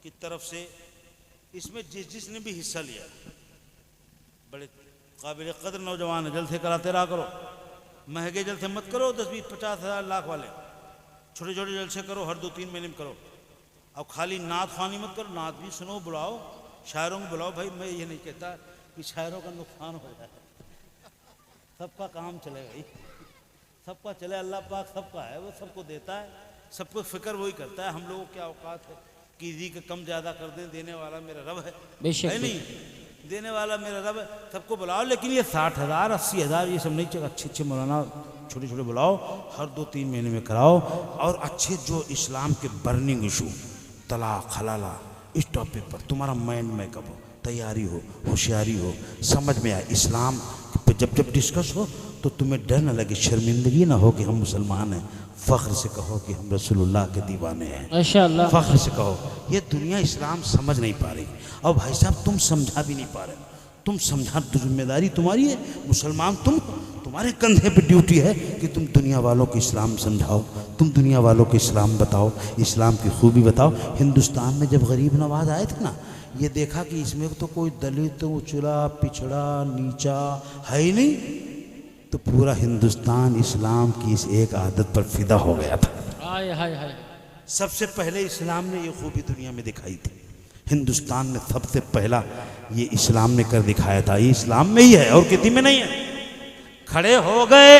की तरफ से, इसमें जिसने भी हिस्सा लिया बड़े काबिल कदर नौजवान है, जलसे कराते रहा करो, महंगे जलसे मत करो, 10, 20, 50 हज़ार लाख वाले, छोटे छोटे जलसे करो, हर 2-3 महीने में करो। अब खाली नात खानी मत करो, नात भी सुनो, बुलाओ, शायरों को बुलाओ। भाई मैं ये नहीं कहता कि शायरों का नुकसान हो जाए, सबका काम चलेगा ही, सबका चले, अल्लाह पाक सबका है, वो सबको देता है, सबको फिक्र वही करता है। हम लोगों को क्या औकात है किसी का कम ज्यादा कर दें, देने वाला मेरा रब है, बेशक, है नहीं? देने वाला मेरा रब है, सबको बुलाओ। लेकिन ये 60,000 80,000 ये सब नहीं चाहिए। अच्छे अच्छे मौलाना छोटे छोटे बुलाओ, हर 2-3 महीने में कराओ, और अच्छे जो इस्लाम के बर्निंग इशू, तलाक हलाला, इस टॉपिक पर तुम्हारा माइंड मेकअप हो, तैयारी हो, होशियारी हो, समझ में आए इस्लाम पे जब जब डिस्कस हो तो तुम्हें डर न लगे, शर्मिंदगी ना हो कि हम मुसलमान हैं। फ़ख्र से कहो कि हम रसूलुल्लाह के दीवाने हैं, माशाअल्लाह। फ़ख्र से कहो। ये दुनिया इस्लाम समझ नहीं पा रही, और भाई साहब तुम समझा भी नहीं पा रहे। तुम समझा तो जिम्मेदारी तुम्हारी है, मुसलमान तुम्हारे कंधे पे ड्यूटी है कि तुम दुनिया वालों को इस्लाम समझाओ, तुम दुनिया वालों को इस्लाम बताओ, इस्लाम की खूबी बताओ। हिंदुस्तान में जब गरीब नवाज आए थे ना, ये देखा कि इसमें तो कोई दलित उचला पिछड़ा नीचा है ही नहीं, तो पूरा हिंदुस्तान इस्लाम की इस एक आदत पर फिदा हो गया था। हाय हाय हाय। सबसे पहले इस्लाम ने ये खूबी दुनिया में दिखाई थी। हिंदुस्तान में सबसे पहला ये इस्लाम ने कर दिखाया था। ये इस्लाम में ही है और किसी में नहीं है। खड़े हो गए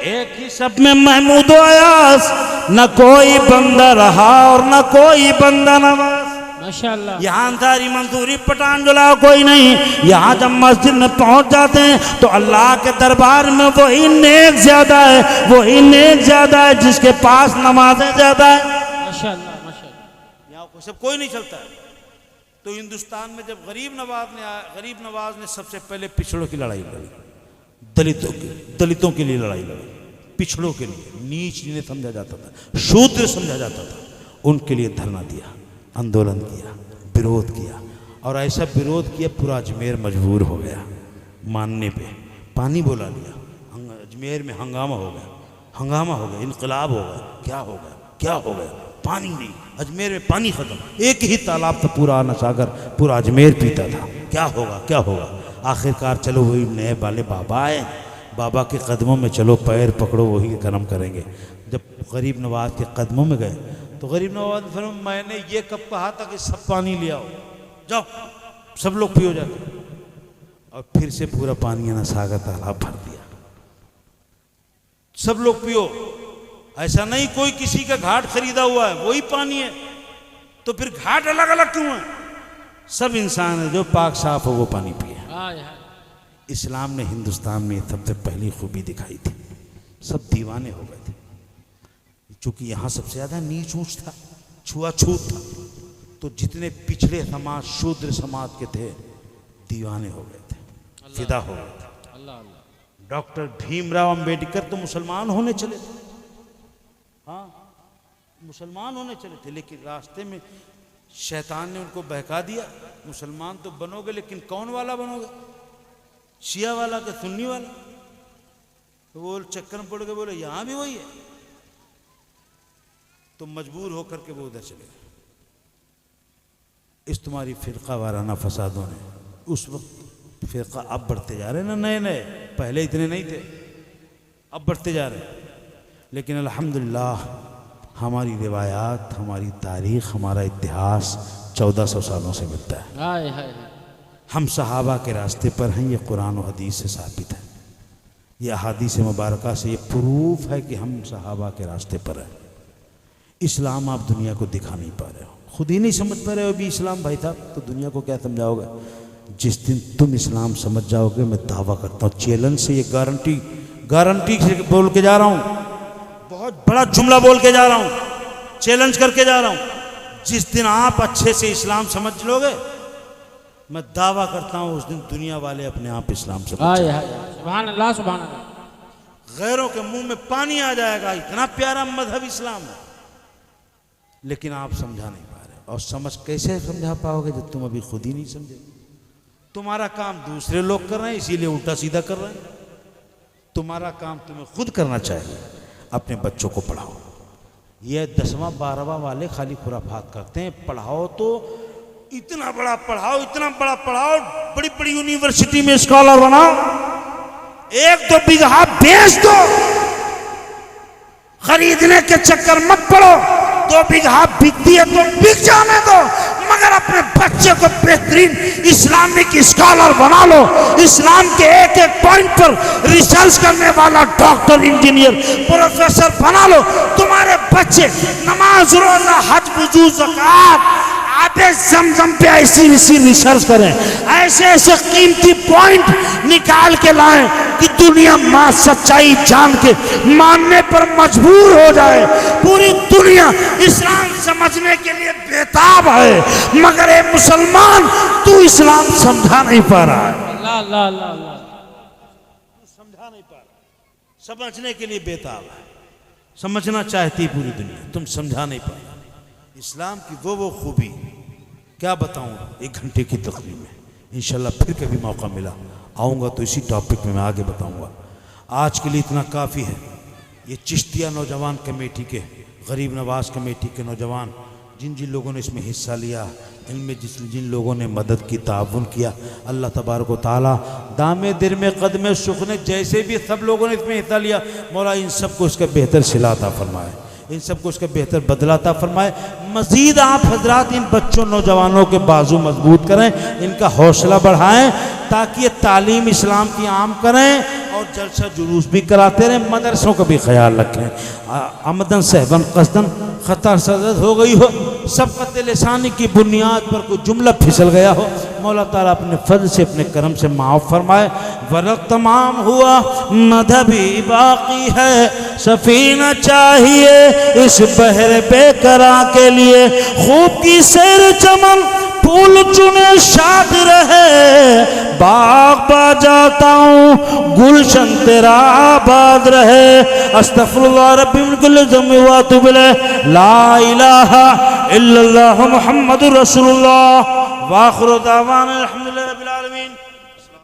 एक ही सब में महमूद अयास, न कोई बंदा रहा और न कोई बंदा नवाज। माशाअल्लाह। यहाँ अंसारी मंसूरी पठान जुलाओ कोई नहीं। यहाँ जब मस्जिद में पहुंच जाते हैं तो अल्लाह के दरबार में वही नेक ज्यादा है, वही नेक ज्यादा है जिसके पास नमाजें ज्यादा है। माशाअल्लाह माशाअल्लाह। यहाँ सब कोई नहीं चलता है। तो हिंदुस्तान में जब गरीब नवाज ने सबसे पहले पिछड़ों की लड़ाई लड़ी, दलितों के लिए लड़ाई लड़ी, पिछड़ों के लिए, नीच जिन्हें समझा जाता था, शूद्र समझा जाता था, उनके लिए धरना दिया, आंदोलन किया, विरोध किया। और ऐसा विरोध किया पूरा अजमेर मजबूर हो गया मानने पे। पानी बुला लिया, अजमेर में हंगामा हो गया, इनकलाब हो गया। क्या हो गया? पानी नहीं, अजमेर में पानी खत्म। एक ही तालाब था पूरा आना सागर, पूरा अजमेर पीता था। क्या होगा? आखिरकार चलो वही नए वाले बाबा आए, बाबा के कदमों में चलो, पैर पकड़ो, वही कर्म करेंगे। जब गरीब नवाज के कदमों में गए तो गरीब नवाज ने फरमाया, मैंने ये कब कहा था कि सब पानी ले आओ, जाओ सब लोग पियो जाके। और फिर से पूरा पानी आना सागर तालाब भर दिया, सब लोग पियो। ऐसा नहीं कोई किसी का घाट खरीदा हुआ है, वही पानी है। तो फिर घाट अलग अलग क्यों है? सब इंसान है जो पाक साफ हो वो पानी पिए। इस्लाम ने हिंदुस्तान में सबसे पहली खूबी दिखाई थी। सब दीवाने हो गए थे, चूंकि यहाँ सबसे ज्यादा नीच ऊंच था, छुआछूत था। तो जितने पिछड़े समाज, शूद्र समाज के थे, दीवाने हो गए थे, फिदा हो गए थे। डॉक्टर भीमराव अंबेडकर तो मुसलमान होने चले थे, हाँ मुसलमान होने चले थे, लेकिन रास्ते में शैतान ने उनको बहका दिया। मुसलमान तो बनोगे, लेकिन कौन वाला बनोगे? शिया वाला कि सुन्नी वाला? तो वो चक्कर में पड़ गए, बोले यहां भी वही है। तो मजबूर होकर के वो उधर चले गए। इस तुम्हारी फिरका वाराना फसादों ने, उस वक्त फिरका अब बढ़ते जा रहे ना, नए पहले इतने नहीं थे, अब बढ़ते जा रहे। लेकिन अल्हम्दुलिल्लाह हमारी रिवायात, हमारी तारीख, हमारा इतिहास 1400 सालों से मिलता है। हम सहाबा के रास्ते पर हैं, ये कुरान और हदीस से साबित है। ये अहादीस मुबारका से ये प्रूफ है कि हम सहाबा के रास्ते पर हैं। इस्लाम आप दुनिया को दिखा नहीं पा रहे हो, खुद ही नहीं समझ पा रहे हो अभी इस्लाम भाई साहब, तो दुनिया को क्या समझाओगे? जिस दिन तुम इस्लाम समझ जाओगे, मैं दावा करता हूँ, चैलेंज से ये गारंटी से बोल के जा रहा हूँ, बहुत बड़ा जुमला बोल के जा रहा हूँ, चैलेंज करके जा रहा हूँ। जिस दिन आप अच्छे से इस्लाम समझ लोगे, मैं दावा करता हूँ उस दिन दुनिया वाले अपने आप इस्लाम समझ जाएंगे। सुभान अल्लाह सुभान अल्लाह। गैरों के मुंह में पानी आ जाएगा, इतना प्यारा मजहब इस्लाम है, लेकिन आप समझा नहीं पा रहे। और समझ कैसे समझा पाओगे जब तुम अभी खुद ही नहीं समझे? तुम्हारा काम दूसरे लोग कर रहे हैं, इसीलिए उल्टा सीधा कर रहे हैं। तुम्हारा काम तुम्हें खुद करना चाहिए। अपने बच्चों को पढ़ाओ। ये 10वां 12वां वाले खाली खुराफात करते हैं, पढ़ाओ तो इतना बड़ा पढ़ाओ, इतना बड़ा पढ़ाओ, बड़ी बड़ी यूनिवर्सिटी में स्कॉलर बनाओ, 1-2 बीघा बेच दो, खरीदने के चक्कर मत पड़ो। 2 बीघा बिकती है तो बिक जाने दो, मगर अपने बच्चे को बेहतरीन इस्लामिक स्कॉलर बना लो। इस्लाम के एक एक पॉइंट पर रिसर्च करने वाला डॉक्टर, इंजीनियर, प्रोफेसर बना लो। तुम्हारे बच्चे नमाज, रोजा, हज, वुजू, ज़कात, आबे जमजम पे ऐसी ऐसी रिसर्च करें, ऐसे ऐसे कीमती पॉइंट निकाल के लाएं कि दुनिया मां सच्चाई जान के मानने पर मजबूर हो जाए। पूरी दुनिया इस्लाम समझने के लिए बेताब है, मगर ए मुसलमान तू इस्लाम समझा नहीं पा रहा है। अल्लाह अल्लाह अल्लाह अल्लाह। समझा नहीं पा रहा, समझने के लिए बेताब है, समझना चाहती पूरी दुनिया, तुम समझा नहीं पा रहा। इस्लाम की वो खूबी क्या बताऊं, 1 घंटे की तकरीर में। इंशाल्लाह फिर कभी मौका मिला आऊँगा तो इसी टॉपिक में मैं आगे बताऊँगा। आज के लिए इतना काफ़ी है। ये चिश्तिया नौजवान कमेटी के, गरीब नवाज कमेटी के नौजवान, जिन जिन लोगों ने इसमें हिस्सा लिया, इनमें जिन लोगों ने मदद की, ताउन किया, अल्लाह तबारक व तआला दामे दिर में कदम सुखने, जैसे भी सब लोगों ने इसमें हिस्सा लिया, मौला इन सबको इसका बेहतर सिला अता फरमाए, इन सबको इसका बेहतर बदला अता फरमाए। मज़ीद आप हजरात इन बच्चों नौजवानों के बाजू मजबूत करें, इनका हौसला बढ़ाएं, ताकि ये तालीम इस्लाम की आम करें और जलसा जुलूस भी कराते रहें। मदरसों का भी ख्याल रखें। आमदन सहबन कसदन खतर सदद हो गई हो, सबकत लिसानी की बुनियाद पर कोई जुमला फिसल गया हो, मौला ताला अपने फजल से, अपने करम से माफ़ फरमाए। वरक तमाम हुआ, मदभी बाकी है, सफीना चाहिए इस बहर बेकरा के लिए। खूब की सैर चमन फूल चुने शाद रहे, बाग बा जाता हूँ गुलशन तेरा आबाद रहे। अस्तगफिरुल्लाह रब्बी मिन कुल्ली ज़ंबिन व अतूबु इलैह। ला इलाहा इल्लल्लाह मुहम्मदुर रसूलुल्लाह। व आखिरु दावाना अल्हम्दुलिल्लाहि रब्बिल